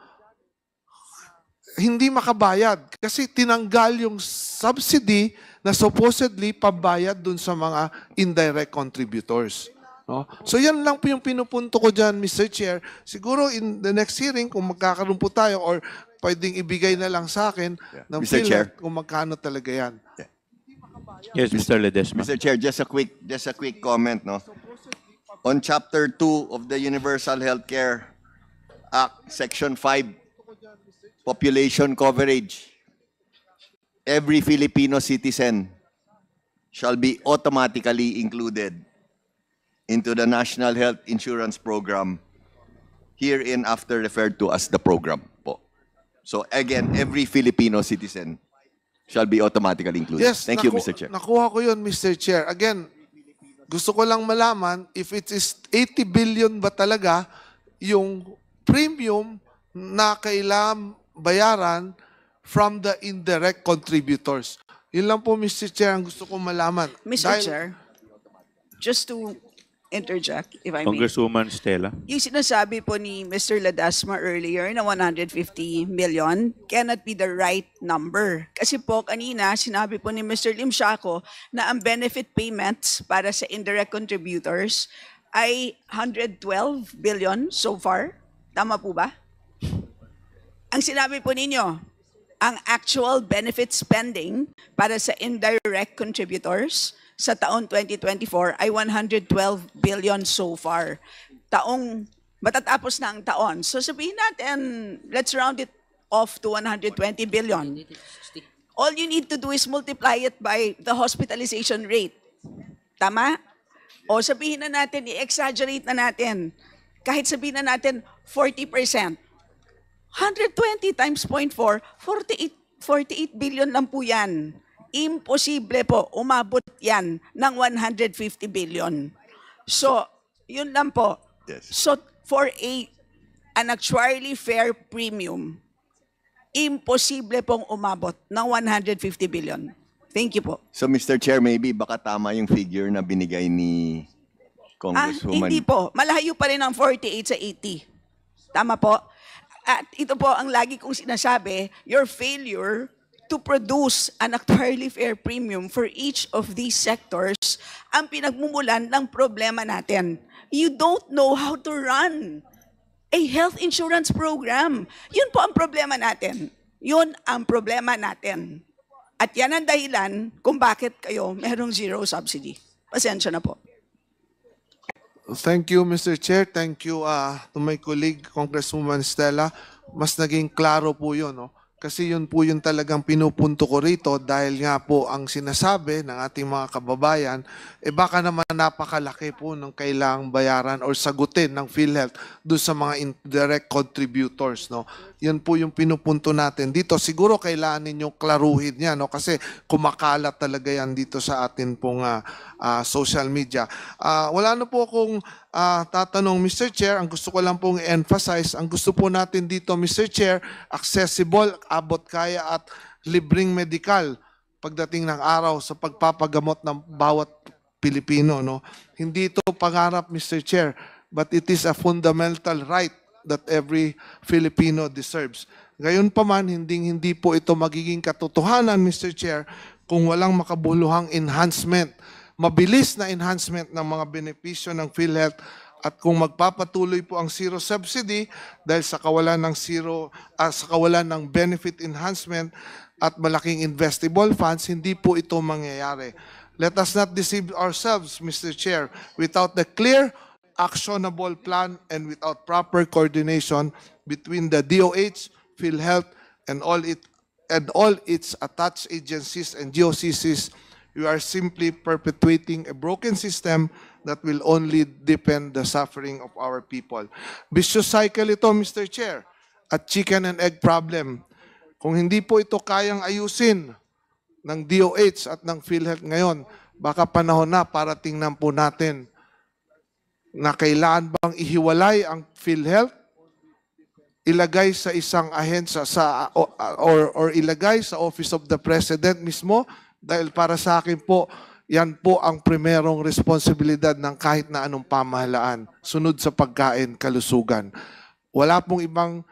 hindi makabayad. Kasi tinanggal yung subsidy na supposedly pabayad dun sa mga indirect contributors. No? So yan lang po yung pinupunto ko dyan, Mr. Chair. Siguro in the next hearing, kung magkakaroon po tayo or pwedeng ibigay na lang sa akin ng Mr. Chair. PhilHealth kung magkano talaga yan. Yes, Mr. Ledesma. Mr. Chair, just a quick comment, no. On Chapter 2 of the Universal Healthcare Act, Section 5, population coverage. Every Filipino citizen shall be automatically included into the National Health Insurance Program, herein after referred to as the program po. So again, every Filipino citizen shall be automatically included. Yes, Thank you, Mr. Chair. Nakuha ko yun, Mr. Chair. Again, gusto ko lang malaman if it is 80 billion ba talaga yung premium na kailangan bayaran from the indirect contributors. Yun lang po, Mr. Chair, ang gusto kong malaman. Mr. Chair, just to interject, if I may. Congresswoman Stella. Yung sinasabi po ni Mr. Ledesma earlier na 150 million cannot be the right number. Kasi po kanina sinabi po ni Mr. Lim Siaco na ang benefit payments para sa indirect contributors ay 112 billion so far. Tama po ba? Ang sinabi po ninyo, ang actual benefit spending para sa indirect contributors sa taon 2024 ay 112 billion so far. Matatapos na ang taon. So sabihin natin, let's round it off to 120 billion. All you need to do is multiply it by the hospitalization rate. Tama? O sabihin na natin, i-exaggerate na natin. Kahit sabihin na natin 40%. 120 times 0.4, 48 billion lang po yan. Imposible po, umabot yan ng 150 billion. So, yun lang po. Yes. So, for an actuarially fair premium, imposible pong umabot ng 150 billion. Thank you po. So Mr. Chair, maybe baka tama yung figure na binigay ni Congresswoman. Hindi po. Malayo pa rin ang 48 sa 80. Tama po? At ito po ang lagi kong sinasabi, your failure to produce an actuarially fair premium for each of these sectors ang pinagmumulan ng problema natin. You don't know how to run a health insurance program. Yun po ang problema natin. Yun ang problema natin. At yan ang dahilan kung bakit kayo merong zero subsidy. Pasensya na po. Thank you, Mr. Chair. Thank you to my colleague, Congresswoman Stella. Mas naging klaro po yun, no? Kasi yun po yung talagang pinupunto ko rito dahil nga po ang sinasabi ng ating mga kababayan, baka naman napakalaki po ng kailangang bayaran or sagutin ng PhilHealth doon sa mga indirect contributors. No? Yun po yung pinupunto natin dito. Siguro kailangan ninyong klaruhin yan, no? Kasi kumakalat talaga yan dito sa atin pong social media. Wala na po akong tatanong, Mr. Chair. Ang gusto ko lang pong emphasize, ang gusto po natin dito, Mr. Chair, accessible, abot kaya at libreng medikal pagdating ng araw sa pagpapagamot ng bawat Pilipino. No? Hindi ito pangarap, Mr. Chair, but it is a fundamental right that every Filipino deserves. Gayon pa man, hindi po ito magiging katotohanan, Mr. Chair, kung walang makabuluhang enhancement, mabilis na enhancement ng mga benepisyo ng PhilHealth at kung magpapatuloy po ang zero subsidy dahil sa kawalan ng benefit enhancement at malaking investable funds, hindi po ito mangyayari. Let us not deceive ourselves, Mr. Chair, without the clear, actionable plan and without proper coordination between the DOH, PhilHealth, and all its attached agencies and GOCCs, we are simply perpetuating a broken system that will only deepen the suffering of our people. Vicious cycle ito, Mr. Chair, at chicken and egg problem. Kung hindi po ito kayang ayusin ng DOH at ng PhilHealth ngayon, baka panahon na para tingnan po natin na kailangan bang ihiwalay ang PhilHealth, ilagay sa isang ahensya or ilagay sa Office of the President mismo. Dahil para sa akin po, yan po ang primerong responsibilidad ng kahit na anong pamahalaan. Sunod sa pagkain, kalusugan. Wala pong ibang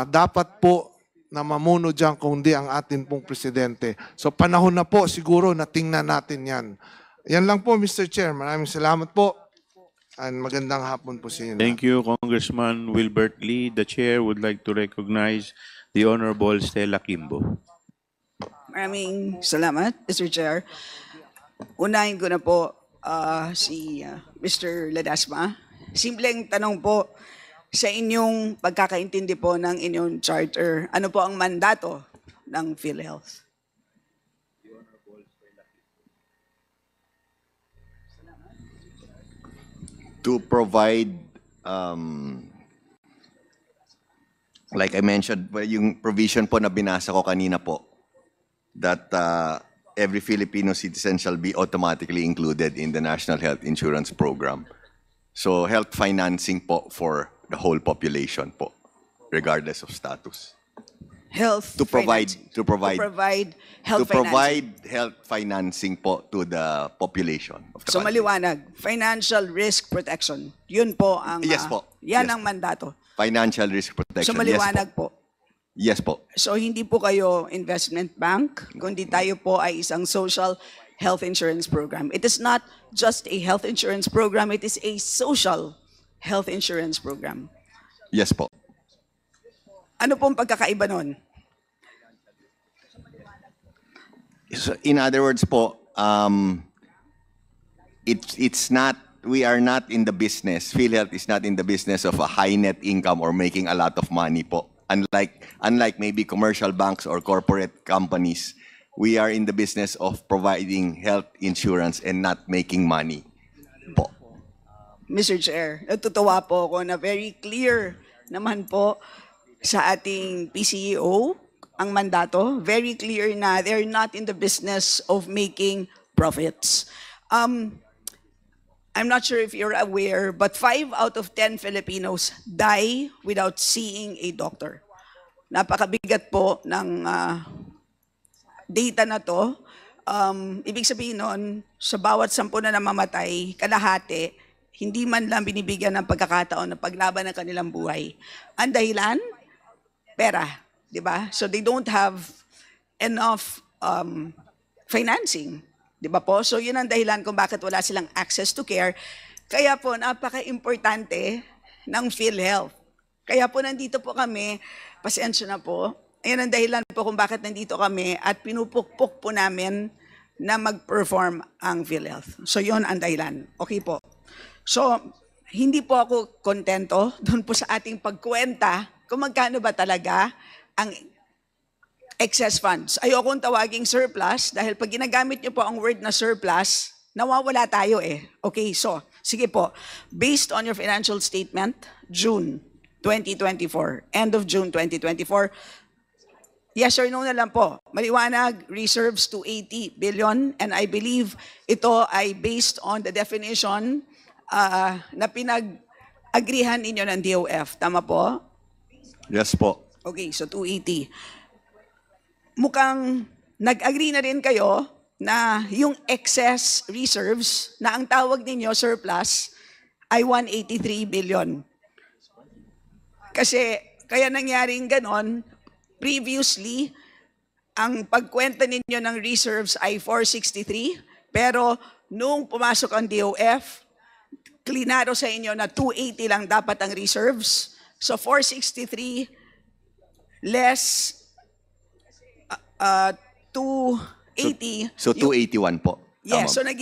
dapat po na mamuno dyan kundi ang atin pong presidente. So panahon na po siguro na tingnan natin yan. Yan lang po, Mr. Chair. Maraming salamat po. And magandang hapon po sa inyo. Thank you, Congressman Wilbert Lee. The chair would like to recognize the Honorable Stella Kimbo. Maraming salamat, Mr. Chair. Unahin ko na po si Mr. Ledesma. Simpleng tanong po, sa inyong pagkakaintindi po ng inyong charter, ano po ang mandato ng PhilHealth? To provide, like I mentioned, yung provision po na binasa ko kanina po, that every Filipino citizen shall be automatically included in the National Health Insurance Program. So health financing po for the whole population po, regardless of status. Health To provide financing. Health health financing po to the population of the So country. maliwanag, financial risk protection. Yun po ang Yes po. yan Yes ang po. mandato. Financial risk protection. So maliwanag po. Yes po. So hindi po kayo investment bank, kundi tayo po ay isang social health insurance program. It is not just a health insurance program, it is a social health insurance program. Yes po. Ano pong pagkakaiba nun? So, in other words po, it's not, we are not in the business, PhilHealth is not in the business of a high net income or making a lot of money po. Unlike maybe commercial banks or corporate companies, we are in the business of providing health insurance and not making money po. Mr. Chair, natutuwa po ako na very clear naman po sa ating PCEO ang mandato. Very clear na they're not in the business of making profits. I'm not sure if you're aware, but 5 out of 10 Filipinos die without seeing a doctor. Napakabigat po ng data na to. Ibig sabihin nun, sa bawat 10 na namamatay, kalahati, hindi man lang binibigyan ng pagkakataon na paglaban ng kanilang buhay. Ang dahilan? Pera. Di ba? So they don't have enough financing. Di ba po? So yun ang dahilan kung bakit wala silang access to care. Kaya po, napaka-importante ng PhilHealth. Kaya po nandito po kami, pasensya na po. Ayan ang dahilan po kung bakit nandito kami at pinupukpok po namin na mag-perform ang PhilHealth. So yun ang dahilan. Okay po. So, hindi po ako kontento doon po sa ating pagkwenta kung magkano ba talaga ang excess funds. Ayokong tawaging surplus dahil pag ginagamit niyo po ang word na surplus, nawawala tayo eh. Okay, so, sige po. Based on your financial statement, June 2024, end of June 2024, yes or no na lang po. Maliwanag, reserves to 80 billion and I believe ito ay based on the definition na pinag-agrihan ninyo ng DOF. Tama po? Yes po. Okay, so 280. Mukhang nag-agree na rin kayo na yung excess reserves na ang tawag ninyo surplus ay 183 billion. Kasi kaya nangyaring ganon, previously, ang pagkwenta ninyo ng reserves ay 463, pero nung pumasok ang DOF, klinaro sa inyo na 280 lang dapat ang reserves. So 463 less 280. So 281 po. Yes, so Tama.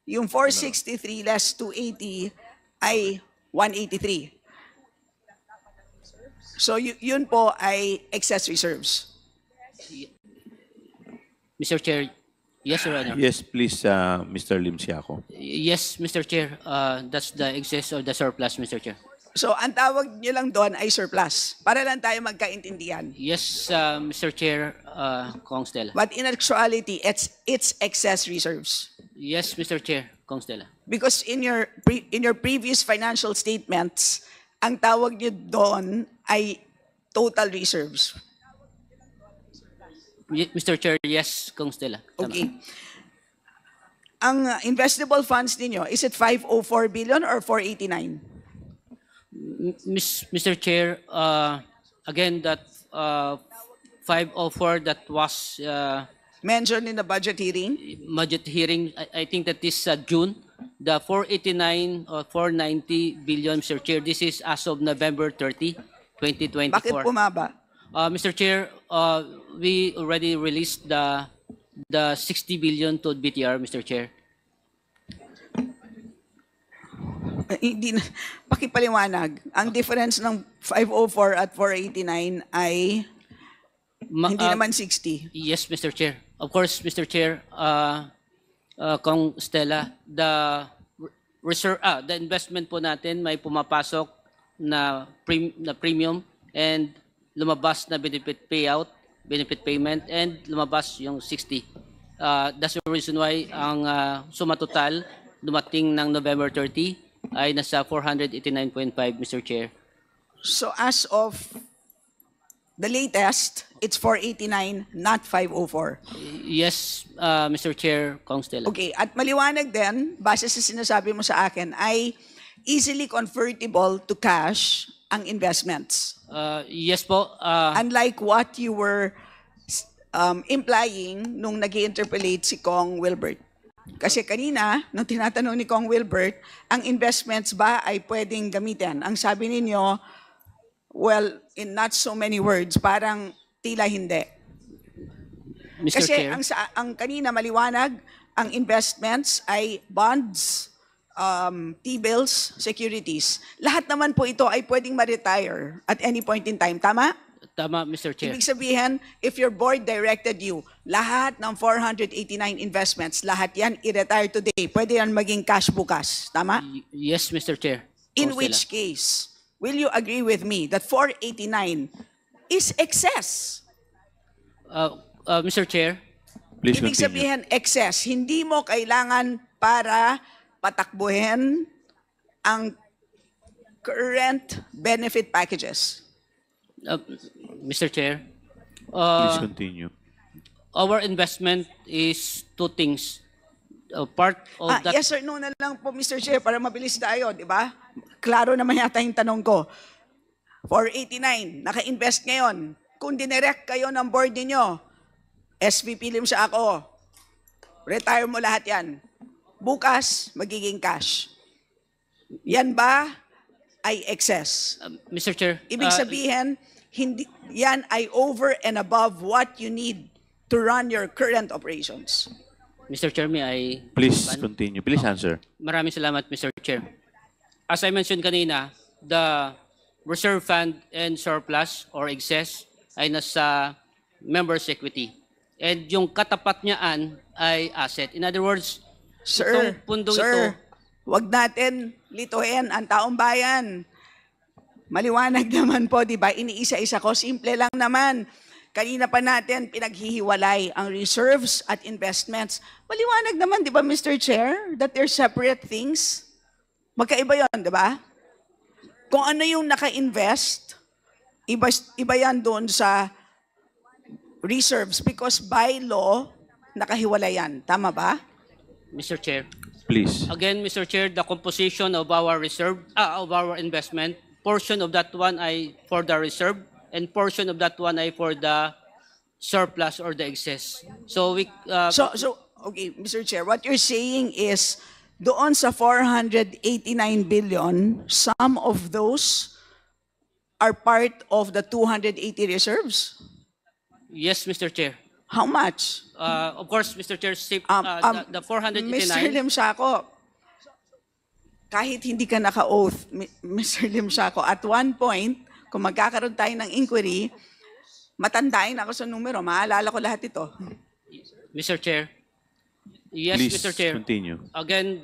yung 463 less 280 ay 183. So yun po ay excess reserves. Mr. Chair, yes, Your Honor. Yes, please, Mr. Lim Siaco. Yes, Mr. Chair. That's the excess or the surplus, Mr. Chair. So ang tawag nyo lang doon ay surplus. Para lang tayo magkaintindihan. Yes, Mr. Chair, Kong Stella. But in actuality, it's excess reserves. Yes, Mr. Chair, Kong Stella. Because in your previous financial statements, ang tawag nyo doon ay total reserves. Mr. Chair, yes, Kong Stella. Tama. Okay. Ang investable funds ninyo, is it 504 billion or 489? Mr. Chair, again, that 504 that was Mentioned in the budget hearing? budget hearing, I think that this June, the 489 or 490 billion, Mr. Chair, this is as of November 30, 2024. Bakit bumaba? Mr. Chair, we already released the 60 billion to BTR, Mr. Chair. Hindi na, pakipaliwanag. Ang difference ng 504 at 489 ay hindi naman 60. Yes, Mr. Chair. Of course, Mr. Chair, Kong Stella, the investment po natin may pumapasok na premium and lumabas na benefit payout, benefit payment, and lumabas yung 60. That's the reason why ang suma total dumating ng November 30 ay nasa 489.5, Mr. Chair. So as of the latest, it's 489, not 504. Yes, Mr. Chair, Kong Stella. Okay, at maliwanag din, base sa sinasabi mo sa akin, ay easily convertible to cash ang investments. Yes po. Unlike what you were implying nung nag-i-interpolate si Kong Wilbert. Kasi kanina, nung tinatanong ni Kong Wilbert, ang investments ba ay pwedeng gamitin? Ang sabi ninyo, well, in not so many words, parang tila hindi. Mr. Kasi Chair. ang kanina maliwanag, ang investments ay bonds, T-bills, securities. Lahat naman po ito ay pwedeng ma-retire at any point in time. Tama? Tama, Mr. Chair. Ibig sabihin, if your board directed you, lahat ng 489 investments, lahat yan i-retire today. Pwede yan maging cash bukas. Tama? Yes, Mr. Chair. In Kong which Stella. case, will you agree with me that 489 is excess? Mr. Chair, Please Ibig continue. sabihin, excess. Hindi mo kailangan para patakbuhin ang current benefit packages. Mr. Chair, Please continue. our investment is two things. Part of that. Yes or no na lang po, Mr. Chair, para mabilis tayo, di ba? Klaro naman yata yung tanong ko. 489, naka-invest ngayon. kung dinirect kayo ng board ninyo, SVP Lim siya ako, retire mo lahat yan. Bukas, magiging cash. Yan ba ay excess? Mr. Chair, Ibig sabihin, hindi, yan ay over and above what you need to run your current operations. Mr. Chair, may I... Please continue. Please answer. Maraming salamat, Mr. Chair. As I mentioned kanina, the reserve fund and surplus or excess ay nasa members' equity. And yung katapat niyaan ay asset. In other words, Sir, itong pundong sir, ito, wag natin lituhin ang taong bayan. Maliwanag naman po, di ba? Iniisa-isa ko, simple lang naman. Kanina pa natin pinaghihiwalay ang reserves at investments. Maliwanag naman, di ba, Mr. Chair, that they're separate things? Magkaiba yon, di ba? Kung ano yung naka-invest, iba yan doon sa reserves because by law, nakahiwalay yan. Tama ba? Mr. Chair. Please. Again, Mr. Chair, the composition of our reserve, of our investment, portion of that one ay for the reserve, and portion of that one ay for the surplus or the excess. So we Okay, Mr. Chair, what you're saying is doon sa 489 billion, some of those are part of the 280 reserves? yes, Mr. Chair. How much? Of course, Mr. Chair, the Mr. 489. Lim Siaco, kahit hindi ka naka-oath, Mr. Lim Siaco, at one point, kung magkakaroon tayo ng inquiry, matandain ako sa numero, maalala ko lahat ito. Mr. Chair. Yes, Please Mr. Chair. continue. Again,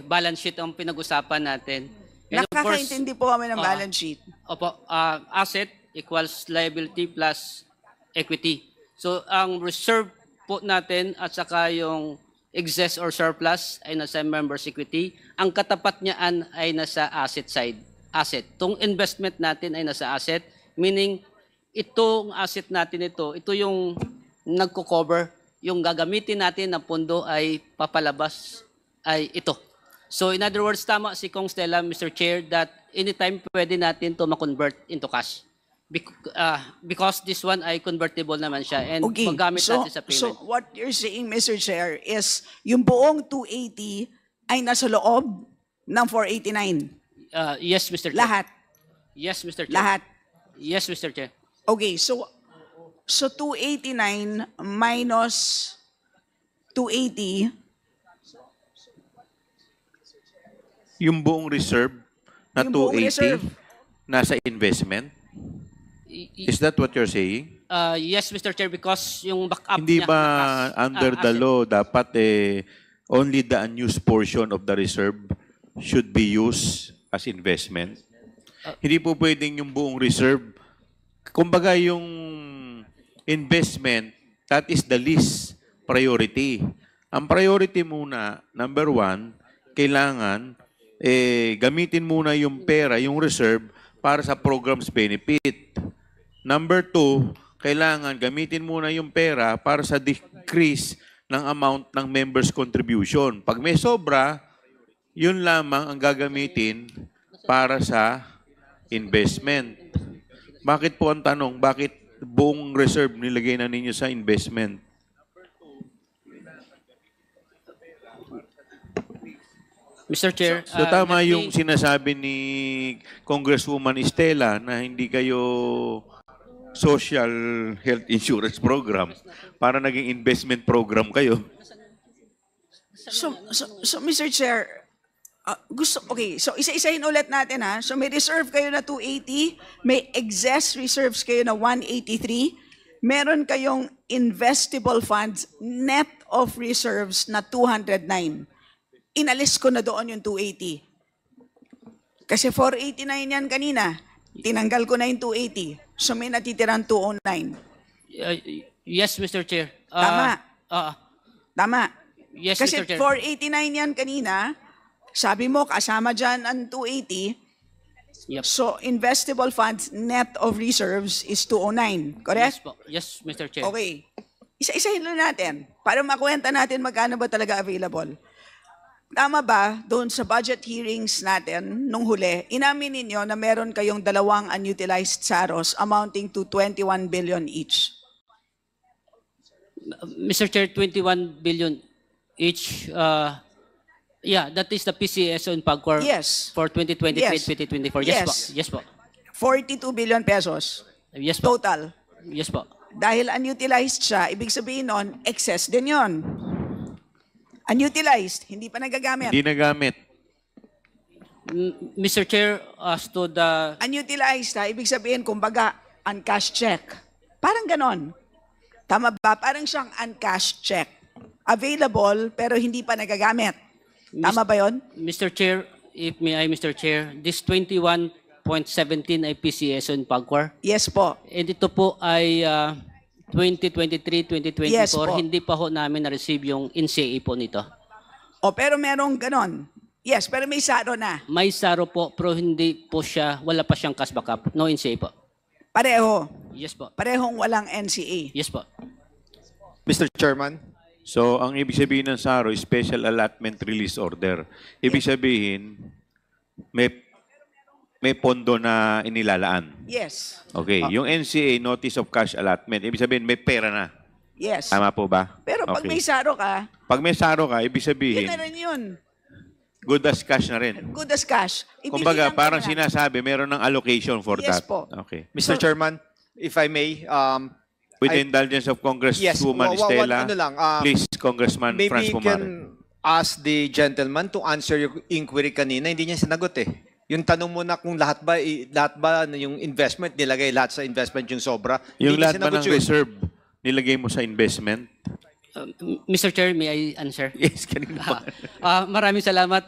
balance sheet ang pinag-usapan natin. And of course, Nakakaintindi po kami ng balance sheet. opo, asset equals liability plus equity. So, ang reserve po natin at saka yung excess or surplus ay nasa members' equity. Ang katapat niyaan ay nasa asset side. Asset. Itong investment natin ay nasa asset, meaning itong asset natin ito yung nagko-cover, yung gagamitin natin na pondo ay papalabas ay ito. So in other words, tama si Kong Stella, Mr. Chair, that anytime pwede natin to ma-convert into cash. Because this one ay convertible naman siya and magamit natin sa payment. So what you're saying, Mr. Chair, is yung buong 280 ay nasa loob ng 489. Yes, Mr. Chair. Lahat. Yes, Mr. Chair. Lahat. Yes, Mr. Chair. Okay, so 289 minus 280, Yung buong reserve na Yung buong 280 reserve. nasa investment? Is that what you're saying? Yes, Mr. Chair, because yung backup Hindi niya, ba nakas- under the asset. law dapat only the unused portion of the reserve should be used as investment? Hindi po pwedeng yung buong reserve. Kumbaga yung investment, that is the least priority. Ang priority muna, number one, kailangan gamitin muna yung pera, yung reserve, para sa program's benefit. Number two, kailangan gamitin muna yung pera para sa decrease ng amount ng members' contribution. Pag may sobra, yun lamang ang gagamitin para sa investment. Bakit po ang tanong, bakit buong reserve nilagay na ninyo sa investment? Mr. Chair. So tama let me- yung sinasabi ni Congresswoman Estela na hindi kayo social health insurance program para naging investment program kayo. So Mr. Chair, so isa-isahin ulit natin ha. So may reserve kayo na 280, may excess reserves kayo na 183, meron kayong investable funds net of reserves na 209. Inalis ko na doon yung 280. Kasi 489 yan kanina. Tinanggal ko na yung 280. So may natitirang 209. Yes, Mr. Chair. Tama. Tama. Yes, Kasi Mr. Chair. 489 yan kanina. Sabi mo, kasama dyan ang 280. Yep. So investable funds net of reserves is 209. Yes, Correct? po. Yes, Mr. Chair. Okay. Isa-isahin lang natin para makwenta natin magkano ba talaga available. tama ba, doon sa budget hearings natin, nung huli, inamin ninyo na meron kayong dalawang unutilized SAROs amounting to 21 billion each? Mr. Chair, 21 billion each. Yeah, that is the PCSO in PAGCOR Yes. for 2023 Yes. 2024. Yes, Yes. po. Yes po. 42 billion pesos Yes po. total. Yes po. Dahil unutilized siya, ibig sabihin nun, excess din yon. Unutilized, hindi pa nagagamit. Hindi nagamit. Mr. Chair, as to the Unutilized, ibig sabihin, kumbaga, uncashed check. Parang ganon. Tama ba? Parang siyang uncashed check. Available, pero hindi pa nagagamit. Tama ba yon? Mr. Chair, if may I, Mr. Chair, this 21.17 ay PCSO in PAGCOR. Yes po. And ito po ay 2023-2024. Yes po. Hindi pa ho namin na-receive yung NCA po nito. O pero merong ganon. Yes, pero may SARO na. May SARO po, pero hindi po siya, wala pa siyang cash backup. No NCA po. Pareho. Yes po. Parehong walang NCA. Yes po. Mr. Chairman, So, ang ibig sabihin ng SARO, Special Allotment Release Order. Ibig sabihin, may pondo na inilalaan. Yes. Okay. Yung NCA, Notice of Cash Allotment, ibig sabihin, may pera na. Yes. Tama po ba? Pero pag Okay. may SARO ka, Pag may SARO ka, ibig yun sabihin, na rin yun. good as cash na rin. Good as cash. Kumbaga, Ibibilang ka parang na. sinasabi, meron ng allocation for Yes that. po. Okay. Mr. Chairman, if I may, With the I- indulgence of Congresswoman Estela, ano lang, please, Congressman maybe Franz you Pumare. can ask the gentleman to answer your inquiry kanina. Hindi niya sinagot eh. Yung tanong mo na kung lahat ba yung investment, nilagay lahat sa investment yung sobra. Yung Hindi niya lahat ba sinagot ng yun. reserve, nilagay mo sa investment? Mr. Chair, may I answer? Yes, kanina pa. Maraming salamat,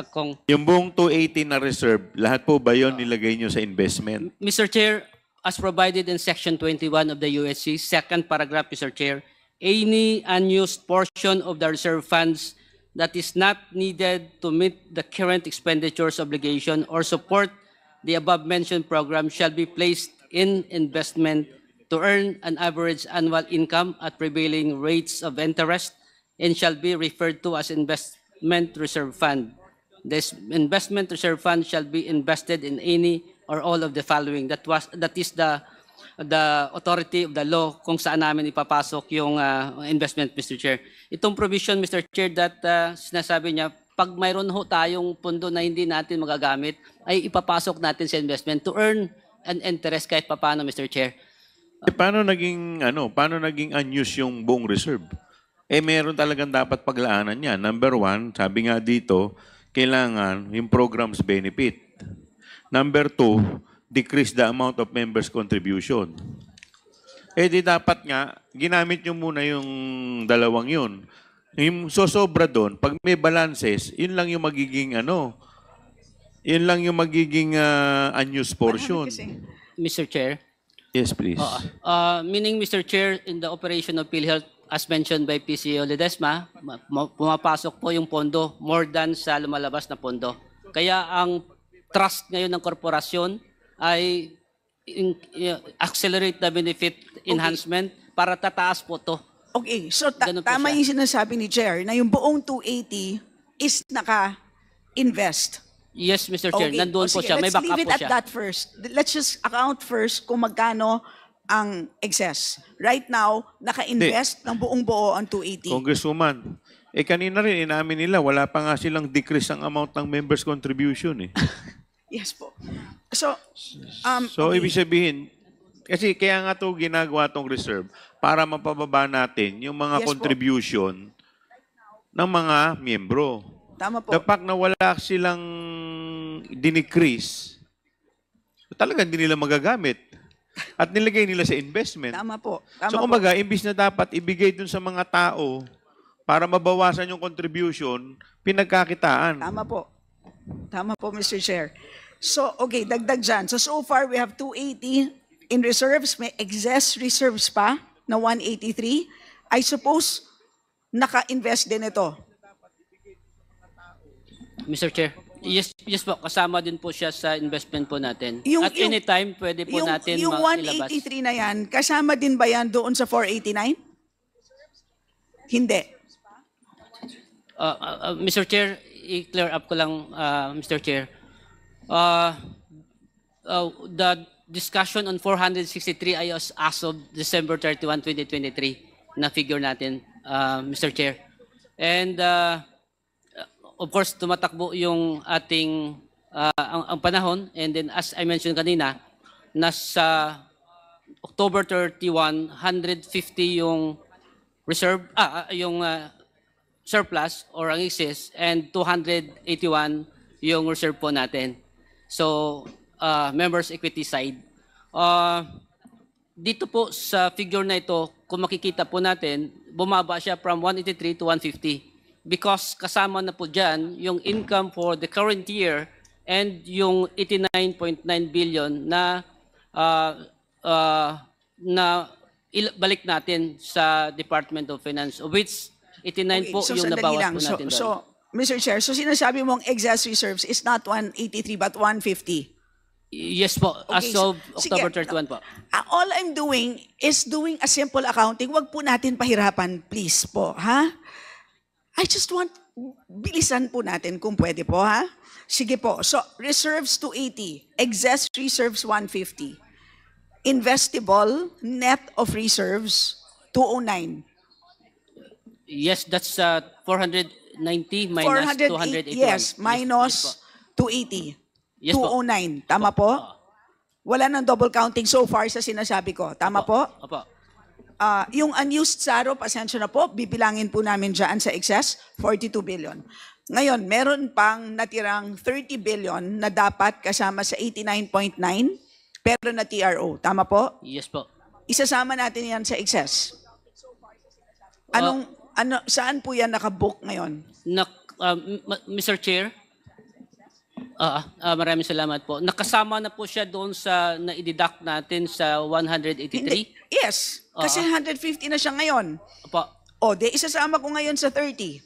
Kong. Yung buong 280 na reserve, lahat po ba yun nilagay nyo sa investment? Mr. Chair, as provided in Section 21 of the USC, second paragraph, Mr. Chair, any unused portion of the reserve funds that is not needed to meet the current expenditures obligation or support the above-mentioned program shall be placed in investment to earn an average annual income at prevailing rates of interest and shall be referred to as investment reserve fund. This investment reserve fund shall be invested in any or all of the following. That is the authority of the law kung saan namin ipapasok yung investment, Mr. Chair. Itong provision, Mr. Chair, that sinasabi niya, pag mayroon ho tayong pundo na hindi natin magagamit, ay ipapasok natin sa investment to earn an interest kahit papaano, Mr. Chair. Paano naging unused yung buong reserve? Meron talagang dapat paglaanan yan. Number one, sabi nga dito, kailangan yung program's benefit. Number two, decrease the amount of members' contribution. Di dapat nga, ginamit nyo muna yung dalawang yun. Yung sosobra doon, pag may balances, yun lang yung magiging yun lang yung magiging unused portion. Mr. Chair. Yes, please. Meaning, Mr. Chair, in the operation of PhilHealth, as mentioned by PCO Ledesma, pumapasok po yung pondo more than sa lumalabas na pondo. Kaya ang trust ngayon ng korporasyon ay accelerate the benefit enhancement para tataas po to. Okay, so Ganun po tama siya. yung sinasabi ni Chair na yung buong 280 is naka-invest. Yes, Mr. Chair, nandoon po sige, siya. May let's backup leave it po at siya. that first. Let's just account first kung magkano ang excess. Right now, naka-invest ng buong buo ang 280. Congresswoman, kanina rin inamin nila, wala pa nga silang decrease ang amount ng members' contribution eh. Yes po. So, So, okay. ibig sabihin, kasi kaya nga ito ginagawa tong reserve para mapababa natin yung mga Yes po. contribution ng mga miyembro. Tama po. The fact na wala silang dinicrease, talagang hindi nila magagamit. At nilagay nila sa investment. Tama po. Tama So, po. kumbaga, imbis na dapat ibigay dun sa mga tao para mabawasan yung contribution, pinagkakitaan. Tama po. Tama po, Mr. Chair. So, okay, dagdag dyan. So far, we have 280 in reserves. May excess reserves pa na 183. I suppose, naka-invest din ito. Mr. Chair. Yes po, kasama din po siya sa investment po natin. At any time, pwede po natin yung ilabas. 183 na yan, kasama din ba yan doon sa 489? Hindi. Mr. Chair, i-clear up ko lang, Mr. Chair. The discussion on 463 ay as of December 31, 2023 na figure natin, Mr. Chair. And of course, tumatakbo yung ating ang panahon, and then as I mentioned kanina, nasa October 31, 150 yung reserve, yung surplus or ang excess, and 281 yung reserve po natin. So, members equity side. Dito po sa figure na ito, kung makikita po natin, bumaba siya from 183 to 150 because kasama na po dyan yung income for the current year and yung 89.9 billion na balik natin sa Department of Finance, of which 89 po yung sandali nabawas lang. po natin doon. So, Mr. Chair, so sinasabi mong excess reserves is not 183 but 150. Yes po, as Okay, so- of October sige. 31 po. All I'm doing is doing a simple accounting. Huwag po natin pahirapan, please po, ha? I just want, bilisan po natin kung pwede po, ha? Sige po. So, reserves 280, excess reserves 150, investable net of reserves 209. Yes, that's 490 minus 281. Yes, minus 280. Yes po. 209. Tama po? Wala nang double counting so far sa sinasabi ko. Tama po? Opo. Yung unused SARO, pasensya na po, bibilangin po namin dyan sa excess, 42 billion. Ngayon, meron pang natirang 30 billion na dapat kasama sa 89.9 pero na TRO. Tama po? Yes po. Isasama natin yan sa excess. Saan po yan nakabook ngayon? Mr. Chair, maraming salamat po. Nakasama na po siya doon sa na-deduct natin sa 183. Hindi. Yes. Kasi 150 na siya ngayon. Opo. O, de isasama ko ngayon sa 30.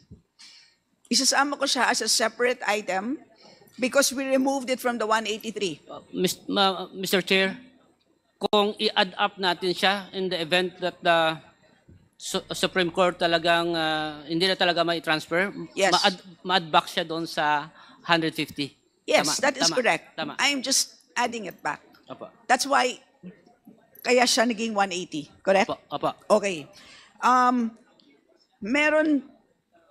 Isasama ko siya as a separate item because we removed it from the 183. Mr. Chair, kung i-add up natin siya in the event that the Supreme Court talagang hindi na talaga may transfer, Yes. ma-add back siya doon sa 150. Yes, that is correct. Tama. I'm just adding it back. Opo. That's why kaya siya naging 180. Correct? Opo. Opo. Okay. Meron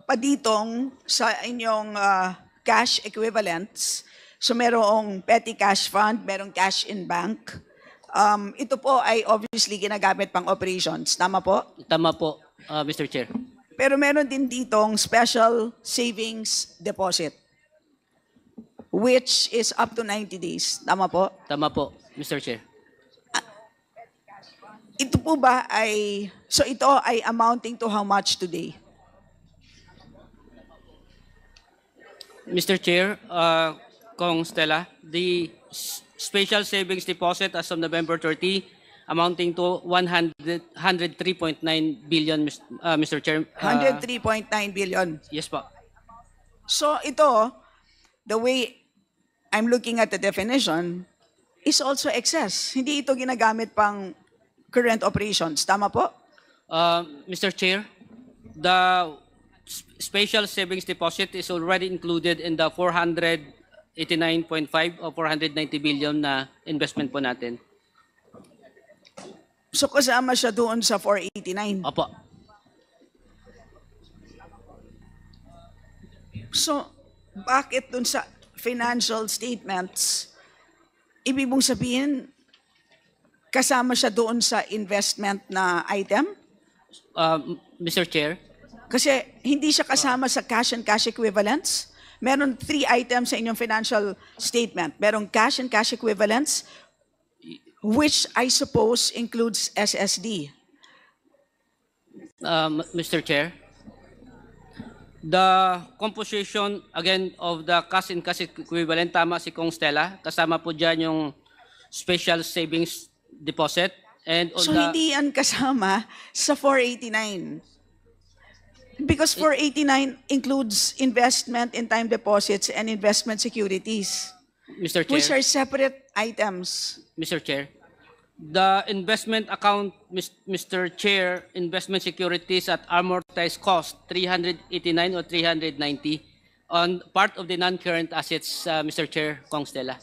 pa ditong sa inyong cash equivalents. So merong petty cash fund, merong cash in bank. Ito po ay obviously ginagamit pang operations. Tama po? Tama po, Mr. Chair. Pero meron din ditong special savings deposit which is up to 90 days. Tama po? Tama po, Mr. Chair. Ito po ba ay, so ito ay amounting to how much today? Mr. Chair, Kong Stella, the special savings deposit as of November 30 amounting to 103.9 billion, Mr. Chair. 103.9 billion. Yes po. So ito, the way I'm looking at the definition, is also excess. Hindi ito ginagamit pang current operations. Tama po? Mr. Chair, the special savings deposit is already included in the 489.5 or 490 billion na investment po natin. So kasama siya doon sa 489. Opo. So, bakit dun sa financial statements, ibig mong sabihin, kasama siya doon sa investment na item? Mr. Chair, Kasi hindi siya kasama sa cash and cash equivalents. Meron 3 items sa inyong financial statement. Merong cash and cash equivalents, which I suppose includes SSD. Mr. Chair, the composition, again, of the cash and cash equivalent, tama si Kong Stella, kasama po dyan yung special savings deposit. And on So the, hindi yan kasama sa 489. Because 489 includes investment in time deposits and investment securities, Mr. which Chair, are separate items. Mr. Chair, The investment account, Mr. Chair, investment securities at amortized cost, 389 or 390 on part of the non-current assets, Mr. Chair, Kong Stella.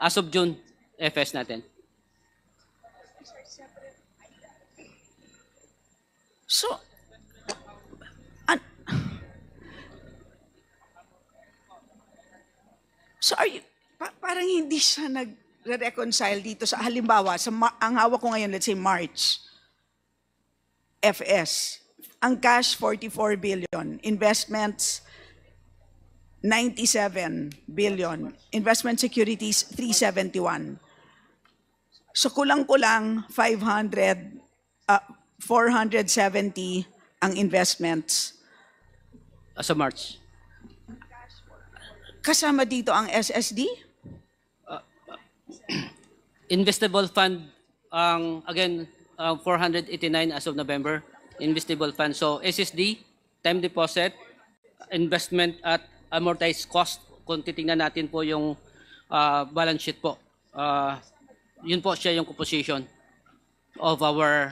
As of June, FS natin. So, an- so are you, parang hindi siya nag-reconcile dito sa halimbawa, ang hawak ko ngayon, let's say March, FS, ang cash 44 billion, investments 97 billion, investment securities 371. So kulang-kulang 470 ang investments. As of March. Kasama dito ang SSD? Investable fund, again, 489 as of November. Investable fund. So SSD, time deposit, investment at amortized cost. Kung titingnan natin po yung balance sheet po. Yun po siya yung composition of our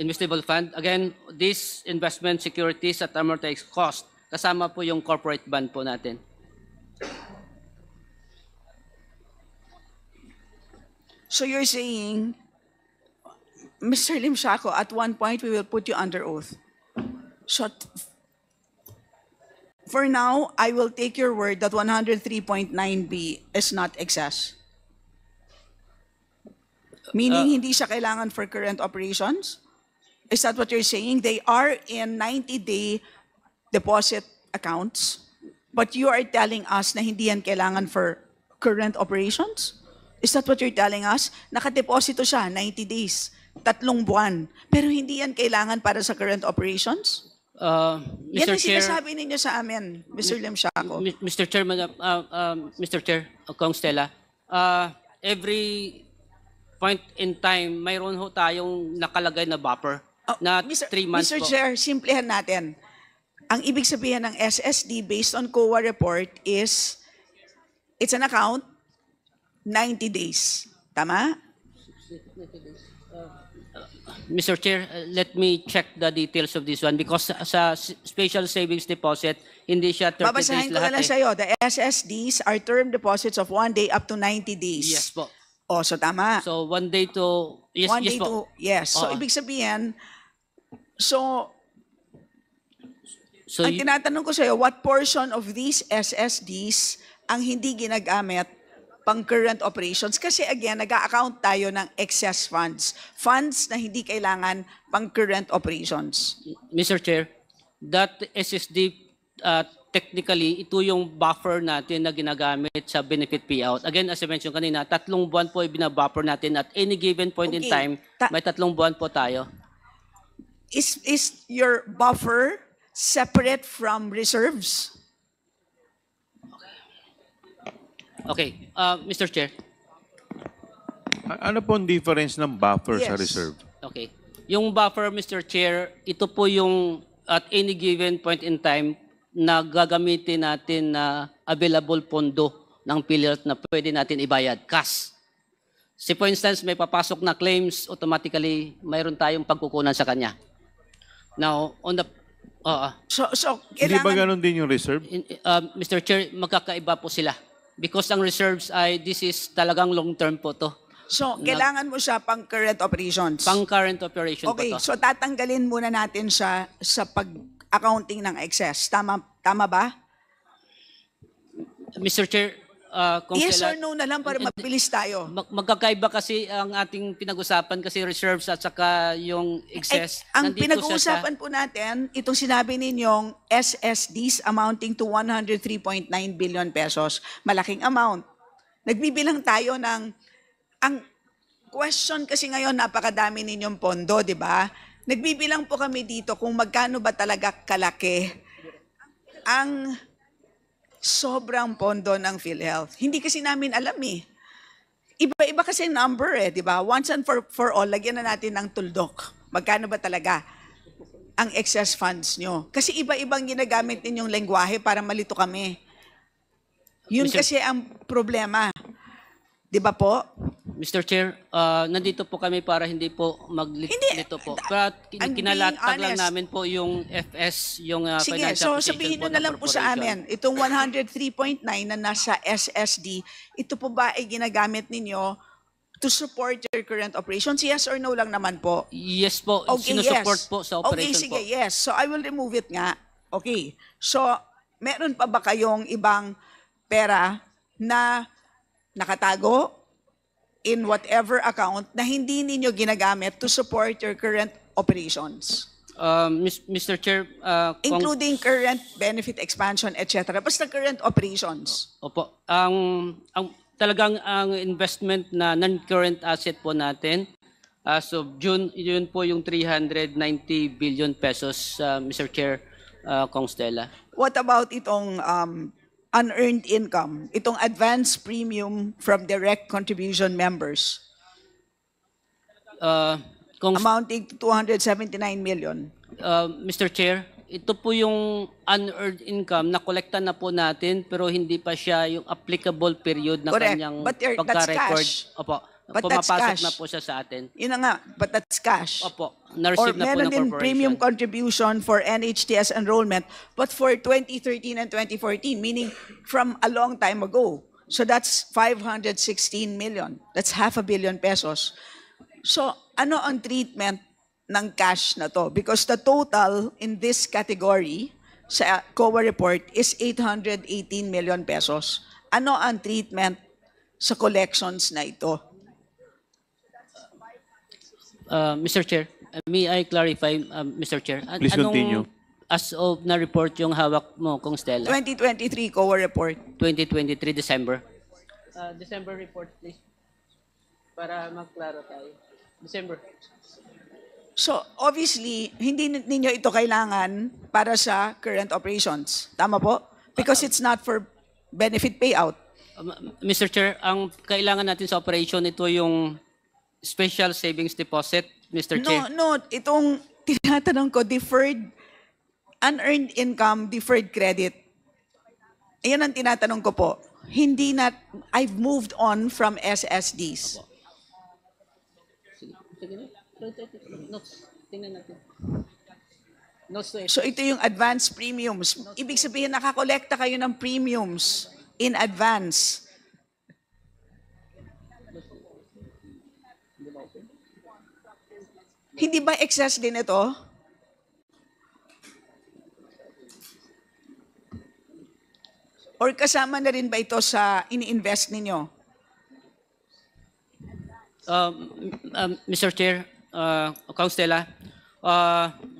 investable fund. Again, this investment securities at amortized cost, kasama po yung corporate bond po natin. So you're saying, Mr. Lim Shaco, at one point we will put you under oath. So for now, I will take your word that 103.9B is not excess. Meaning hindi siya kailangan for current operations? Is that what you're saying? They are in 90-day deposit accounts, but you are telling us na hindi yan kailangan for current operations? Is that what you're telling us? Nakadeposito siya, 90 days, 3 buwan, pero hindi yan kailangan para sa current operations? Yan Mr. ang Chair, sinasabi ninyo sa amin, Mr. Lim Shaco. Mr. Chair, Mr. Chair, Kong Stella, every point in time, mayroon ho tayong nakalagay na buffer na 3 months Mr. po. Chair, simplehan natin. Ang ibig sabihin ng SSD based on COA report is, it's an account, 90 days. Tama? Mr. Chair, let me check the details of this one because sa special savings deposit, hindi siya 30 Babasahin days ko na lahat lang sa'yo. The SSDs are term deposits of 1 day up to 90 days. Yes po. O, so tama. So 1 day to, yes, 1 yes day po. to, yes. So, Oo. ibig sabihin, so, So ang tinatanong ko sa'yo, what portion of these SSDs ang hindi ginagamit pang current operations? Kasi again, nag-account tayo ng excess funds. Funds na hindi kailangan pang current operations. Mr. Chair, that SSD, technically, ito yung buffer natin na ginagamit sa benefit payout. Again, as I mentioned kanina, 3 buwan po yung binabuffer natin at any given point in Okay. time, may 3 buwan po tayo. Is your buffer separate from reserves? Okay, Mr. Chair. Ano po ang difference ng buffer sa Yes. reserve? Okay. Yung buffer, Mr. Chair, ito po yung at any given point in time na gagamitin natin na available pondo ng PhilHealth na pwede natin ibayad, cash. Si for instance, may papasok na claims, automatically mayroon tayong pagkukunan sa kanya. Now, on the So Hindi ba kailangan, ganun din yung reserve? Mr. Chair, magkakaiba po sila. Because ang reserves ay, this is talagang long-term po to. so kailangan mo siya pang current operations. Pang current operation Okay, po to. so tatanggalin muna natin siya sa pag-accounting ng excess. Tama ba? Mr. Chair, kung Yes sila- or no na lang para mabilis tayo. Magkakaiba kasi ang ating pinag-usapan kasi reserves at saka yung excess. Ang Nandito siya pinag-uusapan po natin, itong sinabi ninyong SSDs amounting to 103.9 billion pesos. Malaking amount. Nagbibilang tayo ng, ang question kasi ngayon, napakadami ninyong pondo, di ba? Nagbibilang po kami dito kung magkano ba talaga kalaki ang sobrang pondo ng PhilHealth. Hindi kasi namin alam eh. Iba-iba kasi number eh, di ba? Once and for all, lagyan na natin ng tuldok. Magkano ba talaga ang excess funds nyo? Kasi iba-ibang ginagamit ninyong lengguwahe para malito kami. Yun Mr. kasi ang problema. Di ba po? Mr. Chair, nandito po kami para hindi po maglito po. Pero I'm being kinalatag lang honest. namin po yung FS, yung Sige, financial so application sabihin po nyo na ng lang po sa corporation. amin, itong 103.9 na nasa SSD, ito po ba ay ginagamit ninyo to support your current operations? Yes or no lang naman po? Yes po, Okay, sinusupport yes. po sa operation okay, sige, po. yes. So I will remove it nga. Okay. So, meron pa ba kayong ibang pera na nakatago in whatever account na hindi ninyo ginagamit to support your current operations? Mr. Chair, Including current benefit expansion, etc. Basta current operations. Opo. Talagang ang investment na non-current asset po natin as of June, yun po yung 390 billion pesos, Mr. Chair, Kong Stella. What about itong unearned income, itong advance premium from direct contribution members, Kong, amounting to 279 million? Mr. Chair, ito po yung unearned income na kolekta na po natin pero hindi pa siya yung applicable period na Correct. kanyang But that's pagka-record. cash. Opo. But that's Pumapasok cash. na po siya sa atin. Yun na nga, but that's cash. Opo. Or Na-receive na po meron ng din corporation. premium contribution for NHTS enrollment, but for 2013 and 2014, meaning from a long time ago. So that's 516 million. That's 500 million pesos. So ano ang treatment ng cash na to? Because the total in this category sa COA report is 818 million pesos. Ano ang treatment sa collections na ito? Mr. Chair, may I clarify, Mr. Chair? Please continue. As of na report yung hawak mo, Kong Stella? 2023 COA report. 2023 December. December report, please. Para maklaro tayo. December. So, obviously, hindi ninyo ito kailangan para sa current operations. Tama po? Because it's not for benefit payout. Mr. Chair, ang kailangan natin sa operation, ito yung special savings deposit, Mr. Chair. No, itong tinatanong ko, deferred, unearned income, deferred credit. Ayan ang tinatanong ko po. Hindi na, I've moved on from SSDs. Sige na. Notes. Tingnan natin. Notes to it. So ito yung advance premiums. Ibig sabihin, nakakolekta kayo ng premiums in advance. Hindi ba excess din ito? Or kasama na rin ba ito sa ini-invest ninyo? Mr. Chair, Kong Stella,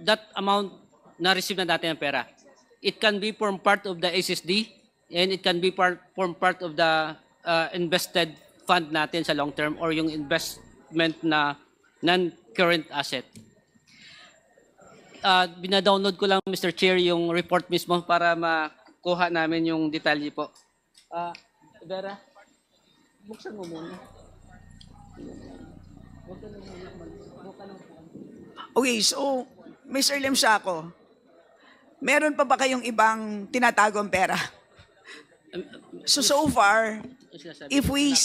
that amount na-receive na natin ang pera. It can be from part of the SSD and it can be from part of the invested fund natin sa long term or yung investment na non-current asset. Binadownload ko lang, Mr. Chair, yung report mismo para makuha namin yung detalye po. Vera, buksan mo muna. Okay, so, Mr. Limsiaco, meron pa ba kayong ibang tinatagong pera? So far, if we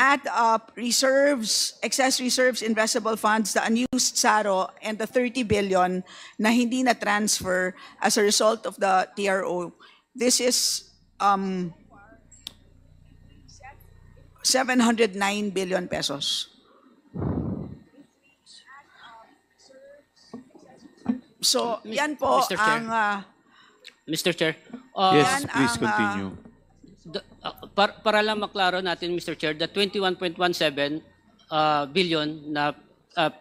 add up reserves, excess reserves, investable funds, the unused SARO, and the 30 billion na hindi na transfer as a result of the TRO, this is 709 billion pesos. So, yan po Mr. Chair. ang Mr. Chair, Yes, yan please ang, continue. para lang maklaro natin, Mr. Chair, the 21.17 billion na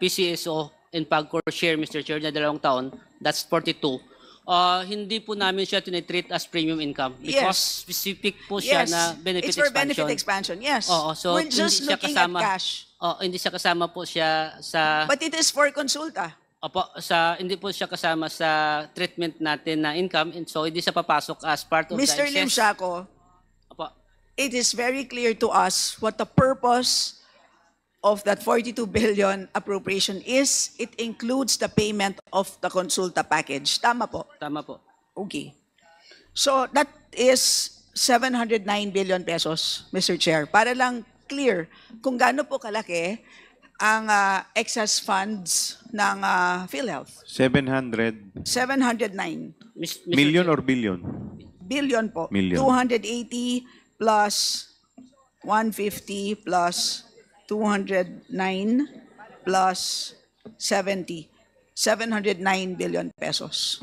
PCSO and PAGCOR share, Mr. Chair, na 2 taon, that's 42. Hindi po namin siya tinitreat as premium income because Yes. specific po siya yes, na benefit it's for expansion. benefit expansion, yes. Oo, so We're just hindi siya looking kasama. at cash. Hindi siya kasama po siya sa But it is for consulta. hindi po siya kasama sa treatment natin na income and so hindi siya papasok as part of Mr. the Lim excess. Siaco, Opo. it is very clear to us what the purpose of that 42 billion appropriation is. It includes the payment of the consulta package. Tama po? Tama po. Okay. So that is 709 billion pesos, Mr. Chair. Para lang clear kung gaano po kalaki ang excess funds ng PhilHealth. 700 709 Mr. million Chair. or billion? billion po. Million. 280 plus 150 plus 209 plus 70. 709 billion pesos.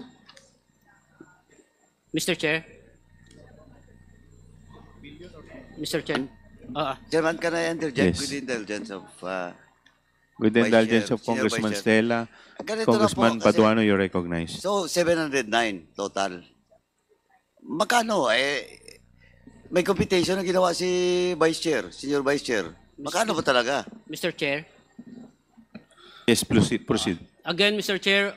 Mr. Chair. Mr. Chair. Chairman, can I interject Yes. with the indulgence of With the Vice indulgence Chair, of Congressman Senior Vice Chair. Stella, Ganito na po, Congressman kasi- Paduano, you recognize. So, 709 total. Magkano? May computation na ginawa si Vice Chair, Senior Vice Chair. Magkano ba talaga? Mr. Chair. Yes, proceed. Again, Mr. Chair,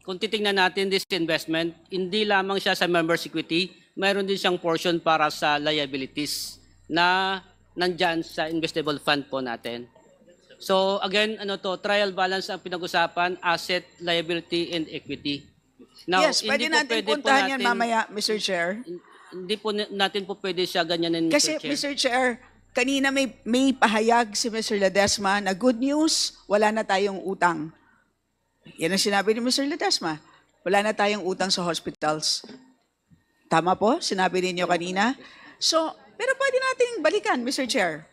kung titingnan natin this investment, hindi lamang siya sa members' equity, mayroon din siyang portion para sa liabilities na nandyan sa investable fund po natin. So again, trial balance ang pinag-usapan, asset, liability, and equity. Now, Yes, pwede natin puntahan yan mamaya, Mr. Chair. Hindi po natin po pwede siya ganyanin, Kasi, Mr. Chair. Mr. Chair, kanina may pahayag si Mr. Ledesma na good news, wala na tayong utang. Yan ang sinabi ni Mr. Ledesma. Wala na tayong utang sa hospitals. Tama po? Sinabi ninyo kanina. So, pero pwede nating balikan, Mr. Chair.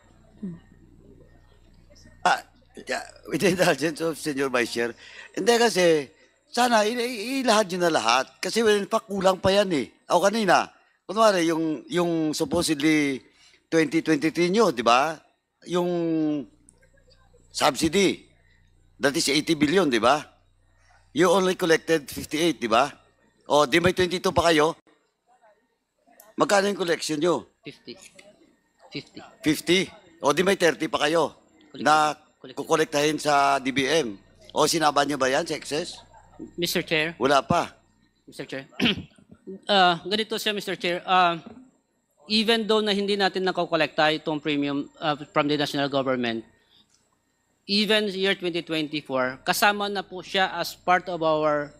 With the indulgence of Senior Vice Chair. Hindi kasi, sana ilahad nyo na lahat. Kasi in fact, kulang pa yan eh. Ako kanina, kunwari, yung supposedly 2023 nyo, di ba? Yung subsidy, that is 80 billion, di ba? You only collected 58, di ba? O, di may 22 pa kayo? Magkano yung collection nyo? 50. 50. 50? O, di may 30 pa kayo na kukolektahin sa DBM. O, sinaba nyo ba yan sa excess? Mr. Chair. Wala pa. Mr. Chair. Ganito siya, Mr. Chair. Even though na hindi natin nakokolekta itong premium from the national government, even year 2024, kasama na po siya as part of our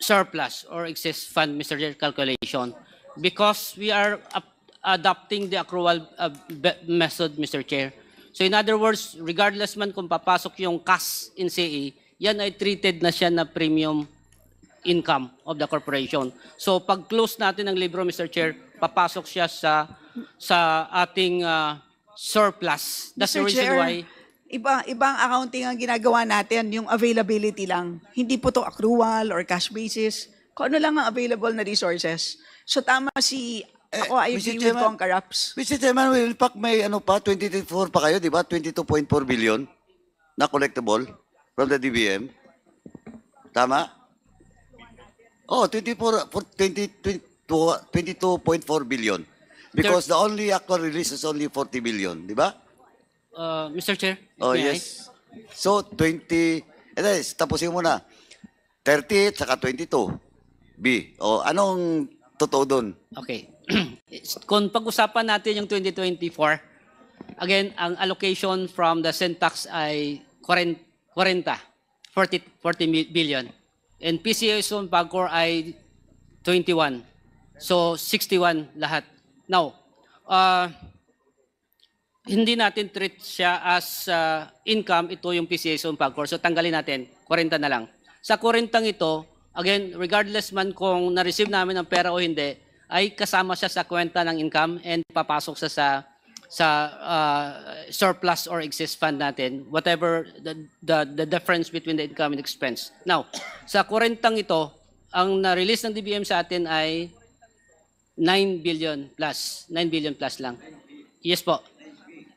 surplus or excess fund, Mr. Chair, calculation. Because we are adopting the accrual method, Mr. Chair. So in other words, regardless man kung papasok yung cash in CE, yan ay treated na siya na premium income of the corporation. So pag close natin ang libro, Mr. Chair, papasok siya sa ating surplus. That's the Mr. reason Chair, why. Ibang accounting ang ginagawa natin, yung availability lang. Hindi po to accrual or cash basis. Kung ano lang ang available na resources. So tama ako, I Mr. agree with Chairman, Kong Karaps. Mr. Chairman, in fact, may 24 pa kayo, di ba? 22.4 billion na collectible from the DBM. Tama? Oh, 22.4 billion. Because the only actual release is only 40 billion, di ba? Mr. Chair, Oh, may I? yes. So, 20, tapusin mo na. 30 at saka 22. B. O, anong totoo doon? Okay. Kung pag-usapan natin yung 2024, again, ang allocation from the Syntax ay 40 billion. And PCA Zone Pagcor ay 21. So, 61 lahat. Now, hindi natin treat siya as income, ito yung PCA Zone Pagcor. So, tanggalin natin, 40 na lang. Sa 40 ito, again, regardless man kung na-receive namin ang pera o hindi, ay kasama siya sa kwenta ng income and papasok sa surplus or excess fund natin, whatever the difference between the income and expense. Now, sa 40 ito, ang na-release ng DBM sa atin ay 9 billion plus. 9 billion plus lang. Yes po.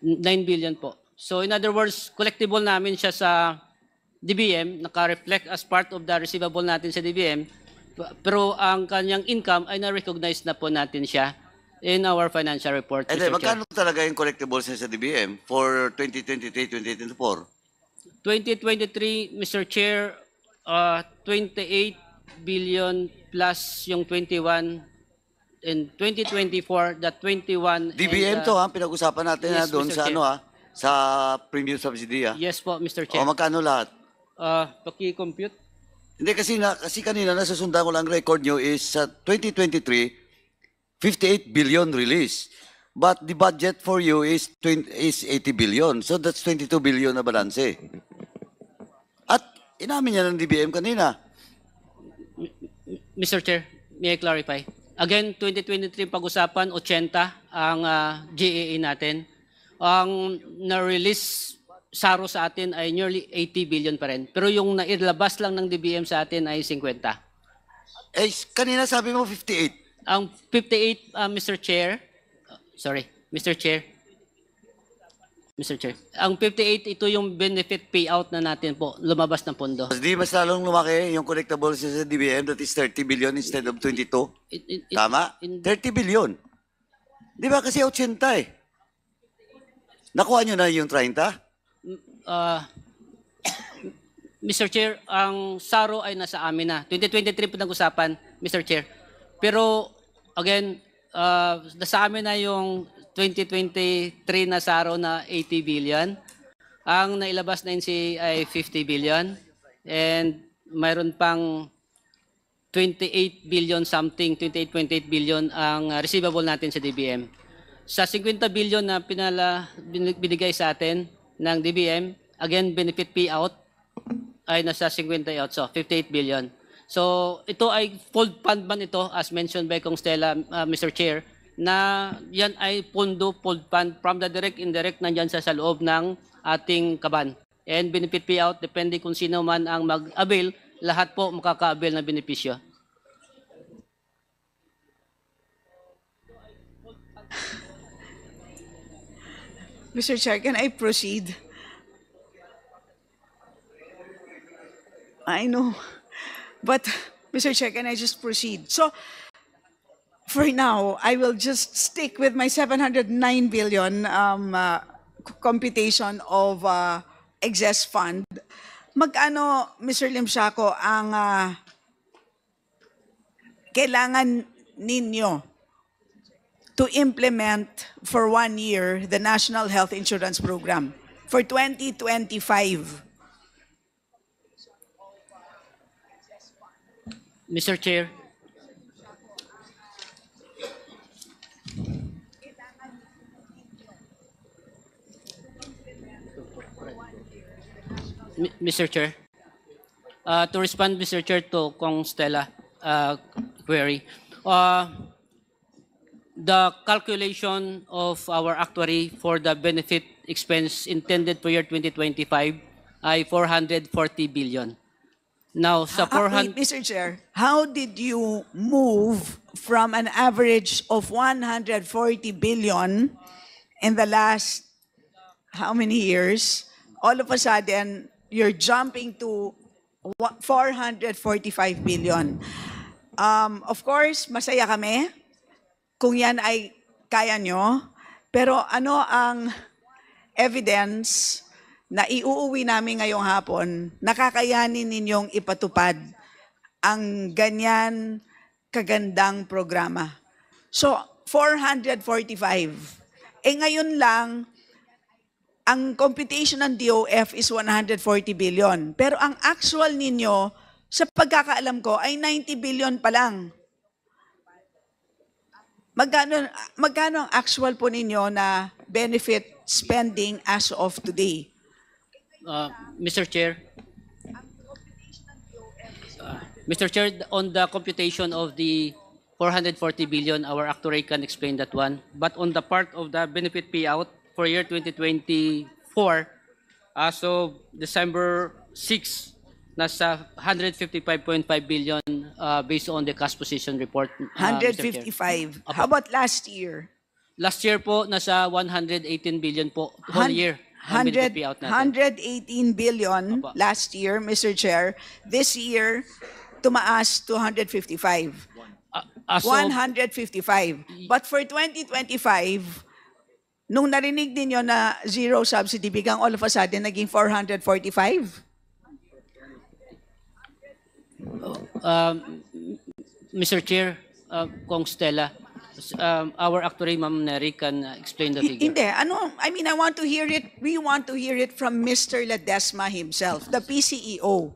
9 billion po. So in other words, collectible namin siya sa DBM, naka-reflect as part of the receivable natin sa DBM, pero ang kanyang income ay na-recognize na po natin siya in our financial report, And Mr. Chair. magkano talaga yung collectibles sa DBM for 2023-2024? 2023, Mr. Chair, 28 billion plus yung 21. In 2024, the 21. DBM and, to ha, pinag-usapan natin yes, na doon Mr. sa Chair. sa premium subsidy ha. Yes po, Mr. O Chair. magkano lahat? Paki-compute. Hindi kasi kanina nasusundan ko lang record nyo is sa 2023 58 billion release. But the budget for you is 80 billion. So that's 22 billion na balanse. At inamin niya ng DBM kanina. Mr. Chair, may I clarify? Again, 2023 pag-usapan, 80 ang GAA natin. Ang na-release SARO sa atin ay nearly 80 billion pa rin. Pero yung nailabas lang ng DBM sa atin ay 50. Eh, kanina sabi mo 58. Ang 58, Mr. Chair, Mr. Chair, ang 58, ito yung benefit payout na natin po, lumabas ng pondo. Di mas lalong lumaki yung collectibles sa DBM, that is 30 billion instead of 22. Tama? 30 billion. Di ba kasi 80 eh. Nakuha nyo na yung 30? Mr. Chair, ang SARO ay nasa amin na. 2023 po nag-usapan, Mr. Chair. Pero, again, nasa amin na yung 2023 na SARO na 80 billion. Ang nailabas na NCA ay 50 billion. And mayroon pang 28 billion something, 28.8 billion ang receivable natin sa DBM. Sa 50 billion na binigay sa atin ng DBM, again, benefit payout ay nasa 58, so 58 billion. So ito ay full fund ban ito, as mentioned by Kong Stella, Mr. Chair, na yan ay pondo, full fund from the direct, indirect, nandyan sa loob ng ating kaban. And benefit payout, depende kung sino man ang mag-avail, lahat po makaka-avail na benepisyo. Mr. Chair, can I proceed? I know. But, Mr. Chair, can I just proceed? So, for now, I will just stick with my 709 billion computation of excess fund. Magkano, Mr. Limsiaco, ang kailangan ninyo to implement for 1 year the National Health Insurance Program for 2025? Mr. Chair. Mr. Chair. To respond, Mr. Chair, to Kong Stella query. The calculation of our actuary for the benefit expense intended for year 2025 ay 440 billion. Now, sa 400... Wait, Mr. Chair, how did you move from an average of 140 billion in the last how many years? All of a sudden, you're jumping to 445 billion. Of course, masaya kami kung yan ay kaya nyo. Pero ano ang evidence na iuuwi namin ngayong hapon, nakakayanin ninyong ipatupad ang ganyan kagandang programa? So, 445. Ngayon lang, ang computation ng DOF is 140 billion. Pero ang actual ninyo, sa pagkakaalam ko, ay 90 billion pa lang. Magkano ang actual po ninyo na benefit spending as of today? Mr. Chair, on the computation of the 440 billion, our actuary can explain that one. But on the part of the benefit payout for year 2024, as of December 6, nasa 155.5 billion based on the cash position report. 155. How about last year? Last year po, nasa 118 billion po, whole year. ang benefit payout natin. 118 billion Opo. last year, Mr. Chair. This year, tumaas to 155. As of- 155. But for 2025, nung narinig ninyo na zero subsidy, biglang all of a sudden naging 445? Mr. Chair, Kong Stella, our actuary, Ma'am Neri, can explain the figure. Hindi. Ano, I mean, I want to hear it. We want to hear it from Mr. Ledesma himself, the PCEO.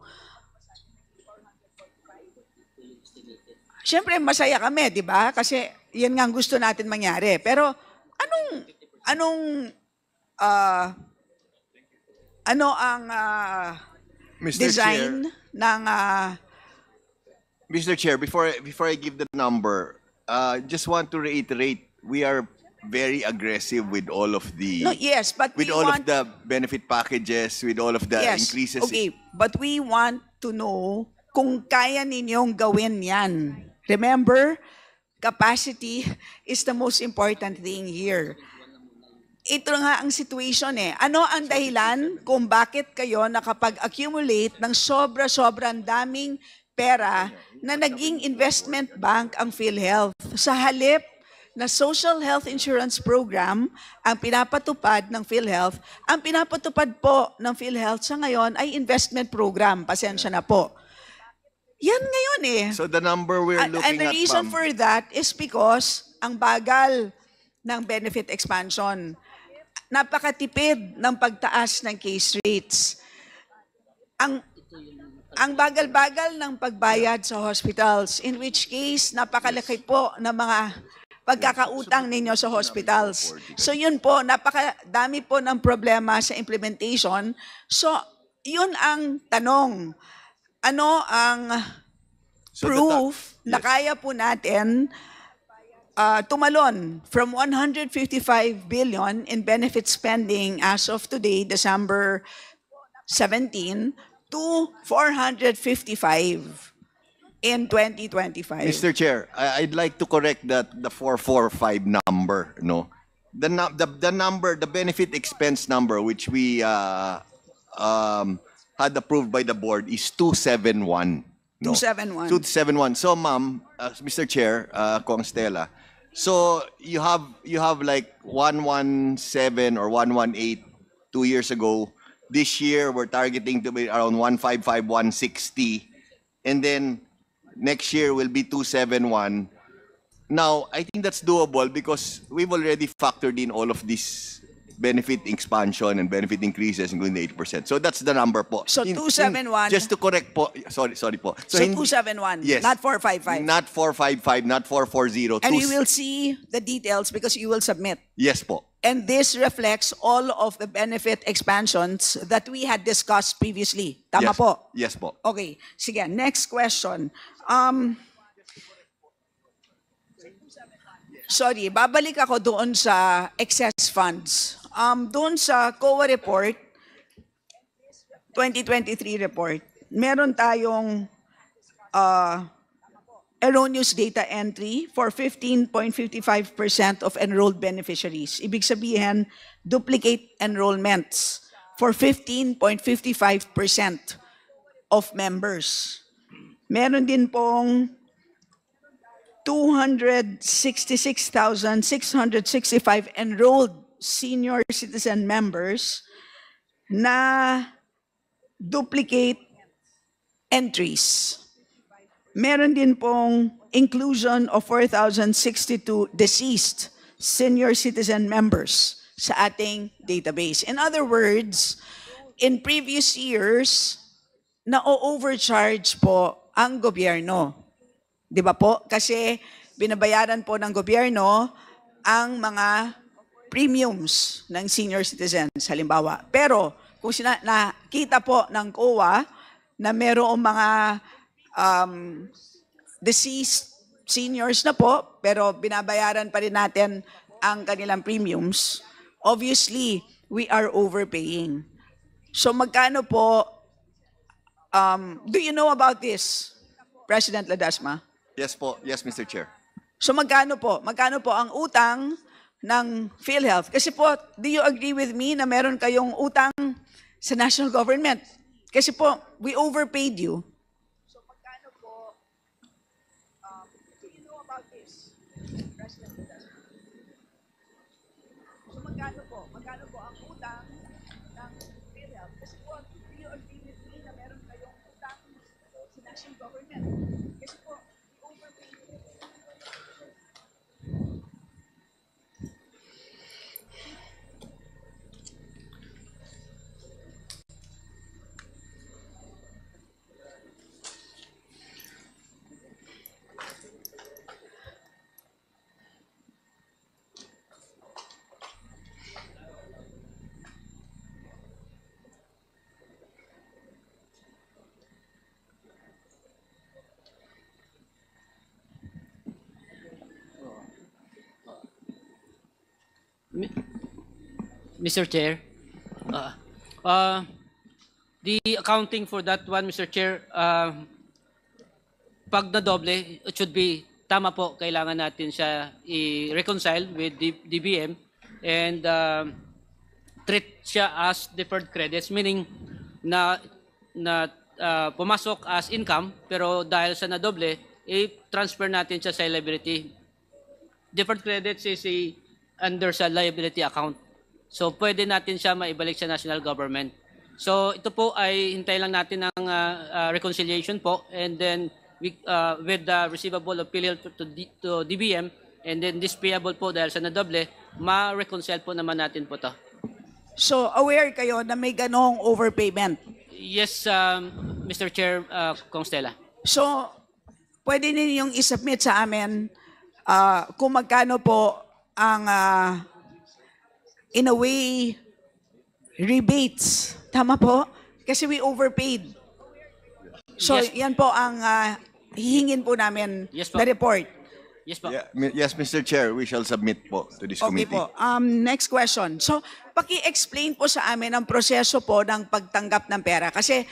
Siyempre, masaya kami, di ba? Kasi yan nga ang gusto natin mangyari. Pero anong ano ang Mr. design ng Mr. Chair, before I give the number, just want to reiterate, we are very aggressive with all of the No, yes, but with we all want of the benefit packages, with all of the yes, increases. okay, but we want to know kung kaya ninyong gawin yan. Remember, capacity is the most important thing here. Ito nga ang situation eh. Ano ang dahilan kung bakit kayo nakapag-accumulate ng sobrang daming pera na naging investment bank ang PhilHealth? Sa halip na social health insurance program ang pinapatupad ng PhilHealth, ang pinapatupad po ng PhilHealth sa ngayon ay investment program. Pasensya na po. Yan ngayon eh. So the number we're looking And the at, reason ma'am, for that is because ang bagal ng benefit expansion. Napakatipid ng pagtaas ng case rates. Ang bagal-bagal ng pagbayad sa hospitals, in which case napakalaki po ng mga pagkakautang ninyo sa hospitals. So yun po, napakadami po ng problema sa implementation. So yun ang tanong. Ano ang So proof na yes. kaya po natin tumalon from 155 billion in benefit spending as of today, December 17, to 455 in 2025. Mr. Chair, I'd like to correct that the 445 number, no? The number, the benefit expense number which we had approved by the board is 271. No? 271. 271. So, ma'am, Mr. Chair, Kong Stella, so you have like 117 or 118 2 years ago. This year, we're targeting to be around 155, 160. And then next year will be 271. Now, I think that's doable because we've already factored in all of this benefit expansion and benefit increases, including the 8%. So that's the number po. So 271. Just to correct po, sorry po. So 271, yes. not 455. Not 455, not 440. And we will see the details because you will submit. Yes po. And this reflects all of the benefit expansions that we had discussed previously. Tama Yes. po? Yes po. Okay. Sige, next question. Sorry, babalik ako doon sa excess funds. Doon sa COA report, 2023 report, meron tayong erroneous data entry for 15.55% of enrolled beneficiaries. Ibig sabihin, duplicate enrollments for 15.55% of members. Meron din pong 266,665 enrolled senior citizen members na duplicate entries. Meron din pong inclusion of 4,062 deceased senior citizen members sa ating database. In other words, in previous years, na-overcharge po ang gobyerno. Di ba po? Kasi binabayaran po ng gobyerno ang mga premiums ng senior citizens, halimbawa. Pero kung nakita po ng COA na mayroong mga deceased seniors na po, pero binabayaran pa rin natin ang kanilang premiums, obviously, we are overpaying. So magkano po, do you know about this, President Ledesma? Yes po. Yes, Mr. Chair. So magkano po? Magkano po ang utang ng PhilHealth? Kasi po, do you agree with me na meron kayong utang sa national government? Kasi po, we overpaid you. So magkano po, do you know about this, President Ledesma? So magkano po? Magkano po ang utang ng PhilHealth? Kasi po, do you agree with me na meron kayong utang sa national government? Kasi po, Mr. Chair. The accounting for that one, Mr. Chair, pag na-doble, it should be, tama po, kailangan natin siya i-reconcile with DBM and treat siya as deferred credits, meaning na pumasok as income, pero dahil sa na-doble, i-transfer natin siya sa liability. Deferred credits is under sa liability account. So pwede natin siya maibalik sa national government. So ito po ay hintay lang natin ng reconciliation po, and then with the receivable of PhilHealth to DBM, and then this payable po dahil sa nadoble, ma-reconcile po naman natin po to. So aware kayo na may ganong overpayment? Yes, Mr. Chair, Kong Stella. So pwede ninyong isubmit sa amin kung magkano po ang in a way rebates. Tama po? Kasi we overpaid. So Yes. yan po ang hihingin po namin Yes po. na report. Yes po. Yes, Mr. Chair, we shall submit po to this Okay committee. po. Next question. So, paki-explain po sa amin ang proseso po ng pagtanggap ng pera. Kasi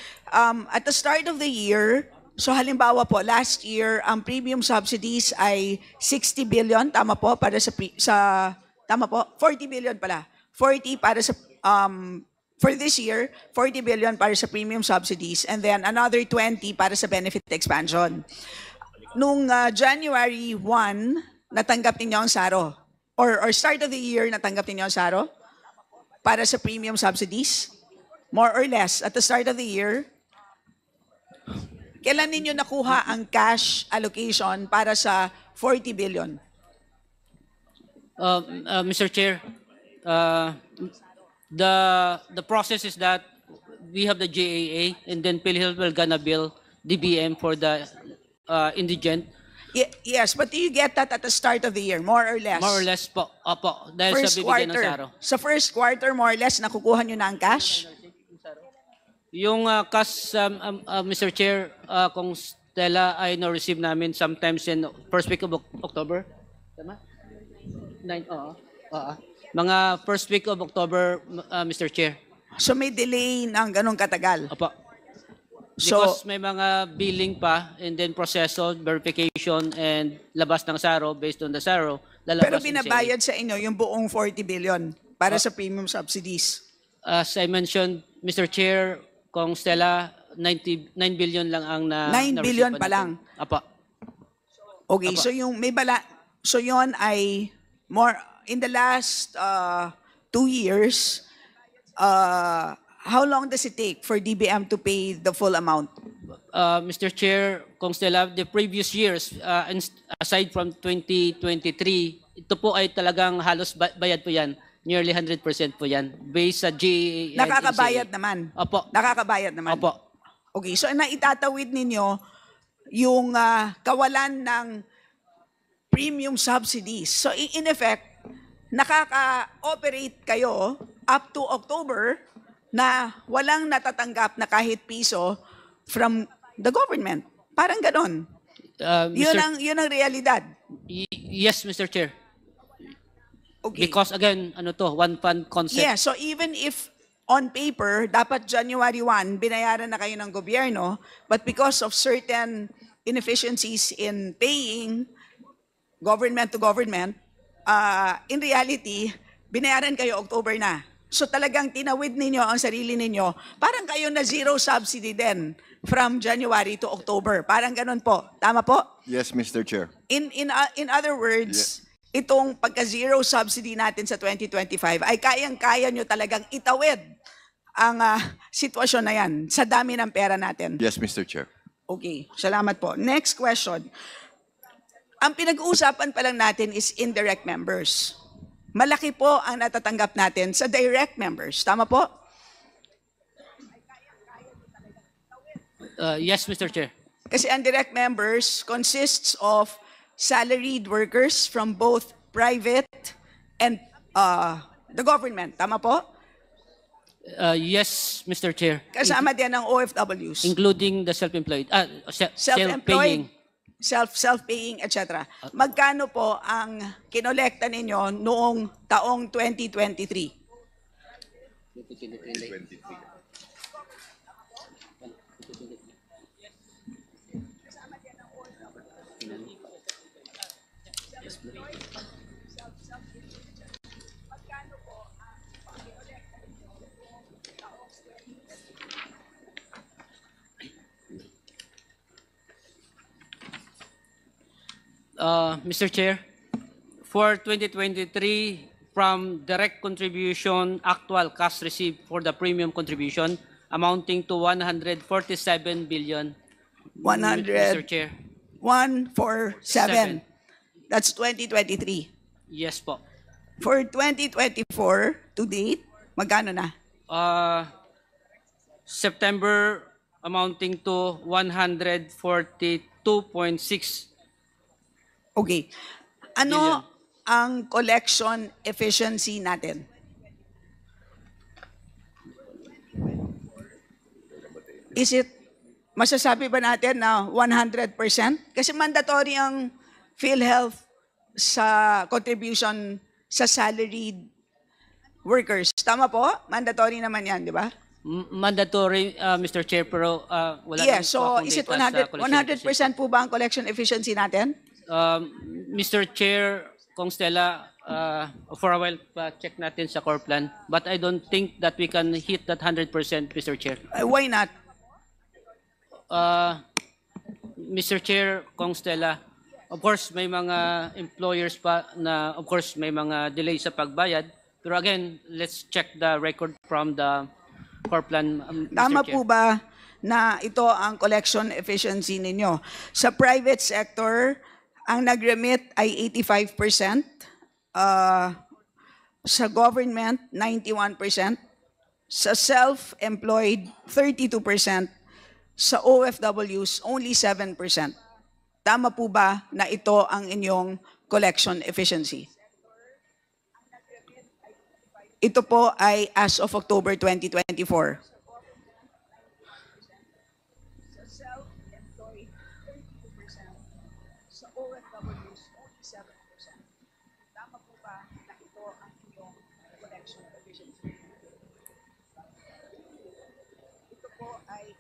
at the start of the year, so halimbawa po, last year, ang premium subsidies ay 60 billion, tama po, para tama po, 40 billion pala. 40 para sa, for this year, 40 billion para sa premium subsidies, and then another 20 para sa benefit expansion. Nung January 1, natanggap ninyo ang SARO. Or start of the year, natanggap ninyo ang SARO para sa premium subsidies. More or less, at the start of the year, kailan ninyo nakuha ang cash allocation para sa 40 billion? Mr. Chair, the process is that we have the JAA, and then PhilHealth will gonna bill DBM for the indigent. Yes, but do you get that at the start of the year, more or less? More or less po. Opo, dahil First sa bibigyan ng quarter. SARO. Sa first quarter, more or less, nakukuha nyo na ang cash? Yung cash, Mr. Chair, kung Stella ay no-receive namin sometimes in first week of October. Tama? Mga first week of October, Mr. Chair. So may delay ng ganong katagal? Opo. So, Because may mga billing pa, and then proseso, verification, and labas ng SARO based on the SARO. pero binabayad sa inyo yung buong 40 billion para sa premium subsidies. As I mentioned, Mr. Chair, kung Stella, 9 billion lang ang 9 billion pa lang? Apo. Okay, Apa. so yung may so yon ay more in the last 2 years, how long does it take for DBM to pay the full amount? Mr. Chair, kung Stella, the previous years, aside from 2023, ito po ay talagang halos bayad po yan. Nearly 100% po yan. Based sa GAA. Nakakabayad naman? Opo. Nakakabayad naman? Opo. Okay, so naitatawid ninyo yung kawalan ng premium subsidies. So in effect, nakaka-operate kayo up to October na walang natatanggap na kahit piso from the government. Parang ganon. Yun ang realidad. Yes, Mr. Chair. Okay. Because again, one fund concept. Yeah, so even if on paper, dapat January 1, binayaran na kayo ng gobyerno, but because of certain inefficiencies in paying government to government, in reality, binayaran kayo October na. So talagang tinawid ninyo ang sarili ninyo. Parang kayo na zero subsidy din from January to October. Parang ganun po. Tama po? Yes, Mr. Chair. In other words, itong pagka-zero subsidy natin sa 2025 ay kayang-kaya nyo talagang itawid ang sitwasyon na yan sa dami ng pera natin. Yes, Mr. Chair. Okay, salamat po. Next question. Ang pinag-uusapan pa lang natin is indirect members. Malaki po ang natatanggap natin sa direct members. Tama po? Yes, Mr. Chair. Kasi ang direct members consists of salaried workers from both private and the government. Tama po? Yes, Mr. Chair. Kasama din ang OFWs. Including the self-employed. Self-employed, Self-paying. self-paying, etc. Magkano po ang kinolekta ninyo noong taong 2023? Mr. Chair, for 2023, from direct contribution, actual cash received for the premium contribution amounting to 147 billion. 100. Mr. Chair. 147. That's 2023. Yes po. For 2024 to date, magkano na? September amounting to 142.6. Okay. Ano ang collection efficiency natin? Is it, masasabi ba natin na 100%? Kasi mandatory ang PhilHealth sa contribution sa salaried workers. Tama po? Mandatory naman yan, di ba? Mandatory, Mr. Chair, pero wala Yes, naman po so akong is it data sa collection 100% po ba ang collection efficiency natin? Mr. Chair, Kong Stella, for a while, check natin sa core plan. But I don't think that we can hit that 100%, Mr. Chair. Why not? Mr. Chair, Kong Stella, of course, may mga employers pa na, of course, may mga delay sa pagbayad. Pero again, let's check the record from the core plan, Mr. Tama Chair. po ba na ito ang collection efficiency ninyo? Sa private sector, ang nag-remit ay 85%. Sa government, 91%. Sa self-employed, 32%. Sa OFWs, only 7%. Tama po ba na ito ang inyong collection efficiency? Ito po ay as of October 2024.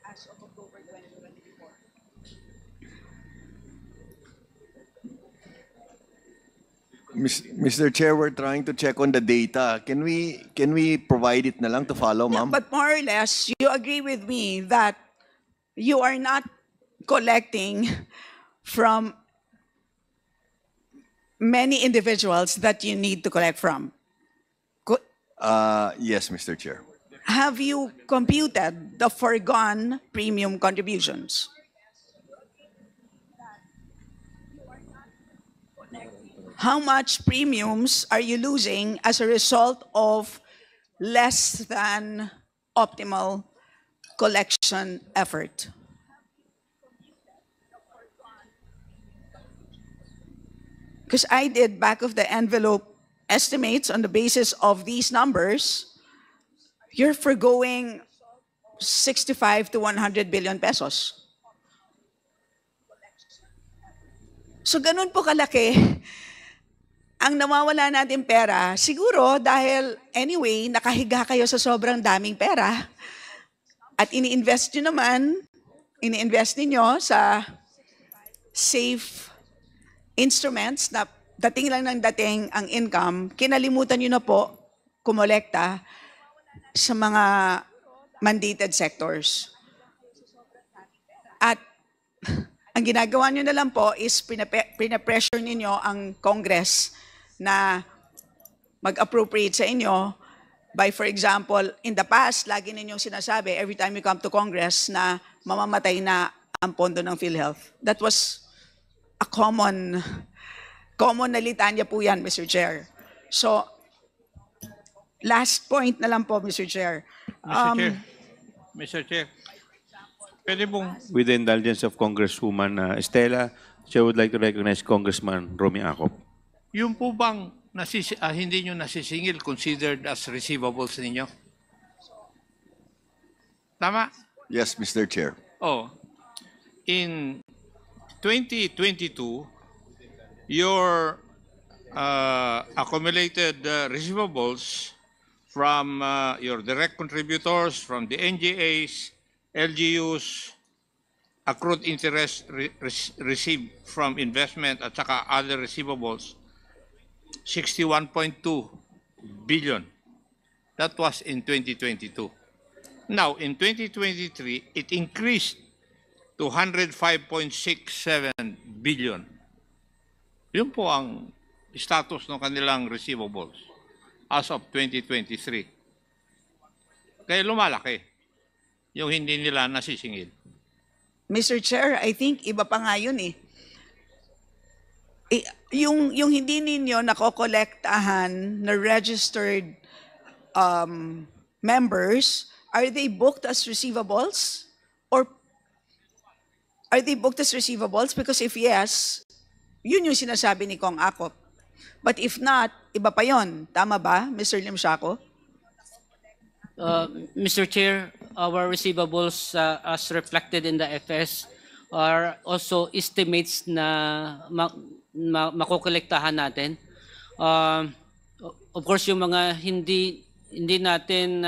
As of October 2024. Mr. Chair, we're trying to check on the data. Can we provide it na lang to follow, Yeah, ma'am? but more or less, you agree with me that you are not collecting from many individuals that you need to collect from. Yes, Mr. Chair. Have you computed the foregone premium contributions? How much premiums are you losing as a result of less than optimal collection effort? Because I did back of the envelope estimates on the basis of these numbers. You're forgoing 65 to 100 billion pesos. So ganun po kalaki ang nawawala natin pera. Siguro dahil anyway, nakahiga kayo sa sobrang daming pera at ini-invest ninyo sa safe instruments na dating lang ng dating ang income, kinalimutan nyo na po kumolekta sa mga mandated sectors. At ang ginagawa nyo na lang po is pinapressure ninyo ang Congress na mag-appropriate sa inyo by, for example, in the past, lagi ninyong sinasabi every time you come to Congress na mamamatay na ang pondo ng PhilHealth. That was a common na litanya po yan, Mr. Chair. So, last point na lang po, Mr. Chair. Mr. Chair, pwede pong... With the indulgence of Congresswoman Estela, Chair would like to recognize Congressman Romy Acop. Yung po bang hindi nyo nasisingil considered as receivables ninyo? Tama? Yes, Mr. Chair. Oh, in 2022, your accumulated receivables from your direct contributors, from the NGAs, LGUs, accrued interest received from investment at saka other receivables, 61.2 billion. That was in 2022. Now, in 2023, it increased to 105.67 billion. Yun po ang status ng kanilang receivables as of 2023. Kaya lumalaki yung hindi nila nasisingil. Mr. Chair, I think iba pa nga yun eh. Yung hindi ninyo nakokolektahan na registered members, are they booked as receivables? Or are they booked as receivables? Because if yes, yun yung sinasabi ni Kong Akop. But if not, iba pa yun. Tama ba, Mr. Limsiaco? Mr. Chair, our receivables as reflected in the FS are also estimates na makokolektahan natin. Of course, yung mga hindi natin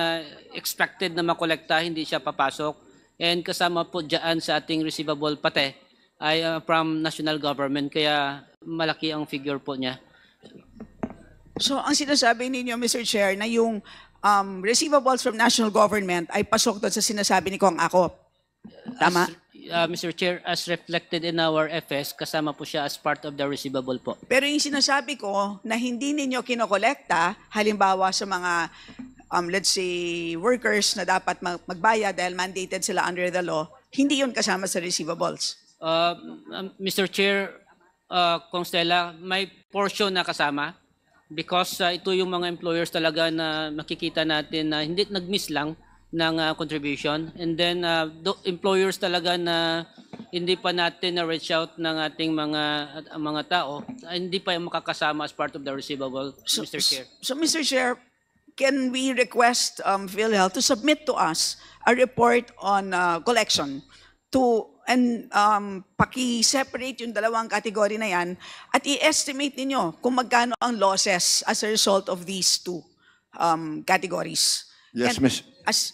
expected na makolekta, hindi siya papasok. And kasama po dyan sa ating receivable pati ay from national government. Kaya malaki ang figure po niya. So, ang sinasabi ninyo, Mr. Chair, na yung receivables from national government ay pasok doon sa sinasabi ni Kong Akop. Tama? Mr. Chair, as reflected in our FS, kasama po siya as part of the receivable po. Pero yung sinasabi ko na hindi ninyo kinokolekta, halimbawa sa mga, let's say, workers na dapat magbayad dahil mandated sila under the law, hindi yun kasama sa receivables. Mr. Chair, Kong Stella, may portion na kasama because ito yung mga employers talaga na makikita natin na hindi nag-miss lang ng contribution. And then, employers talaga na hindi pa natin na-reach out ng ating mga tao, hindi pa yung makakasama as part of the receivable, Mr. Chair. So, Mr. Chair, can we request PhilHealth to submit to us a report on collection and paki-separate yung dalawang category na yan at i-estimate ninyo kung magkano ang losses as a result of these two categories. Yes, And Miss.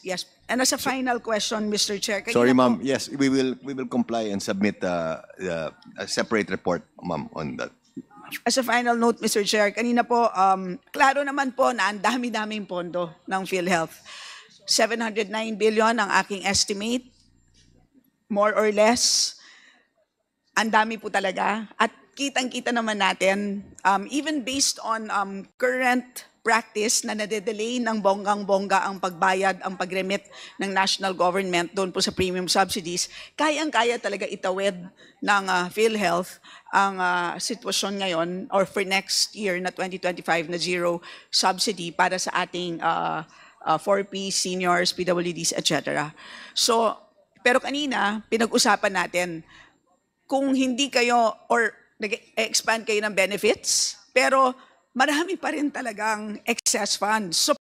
Yes. And as a final question, Mr. Chair. Sorry, ma'am. Yes, we will comply and submit a separate report, ma'am, on that. As a final note, Mr. Chair, kanina po, klaro naman po na ang dami-daming pondo ng PhilHealth. 709 billion ang aking estimate, more or less. Ang dami po talaga. At kitang-kita naman natin, even based on current practice na nade-delay ng bonggang-bongga ang pagbayad, ang pag-remit ng national government doon po sa premium subsidies, kayang-kaya talaga itawid ng PhilHealth ang sitwasyon ngayon or for next year na 2025 na zero subsidy para sa ating 4P, seniors, PWDs, etc. So, pero kanina, pinag-usapan natin kung hindi kayo or nag-expand kayo ng benefits, pero marami pa rin talagang excess funds. So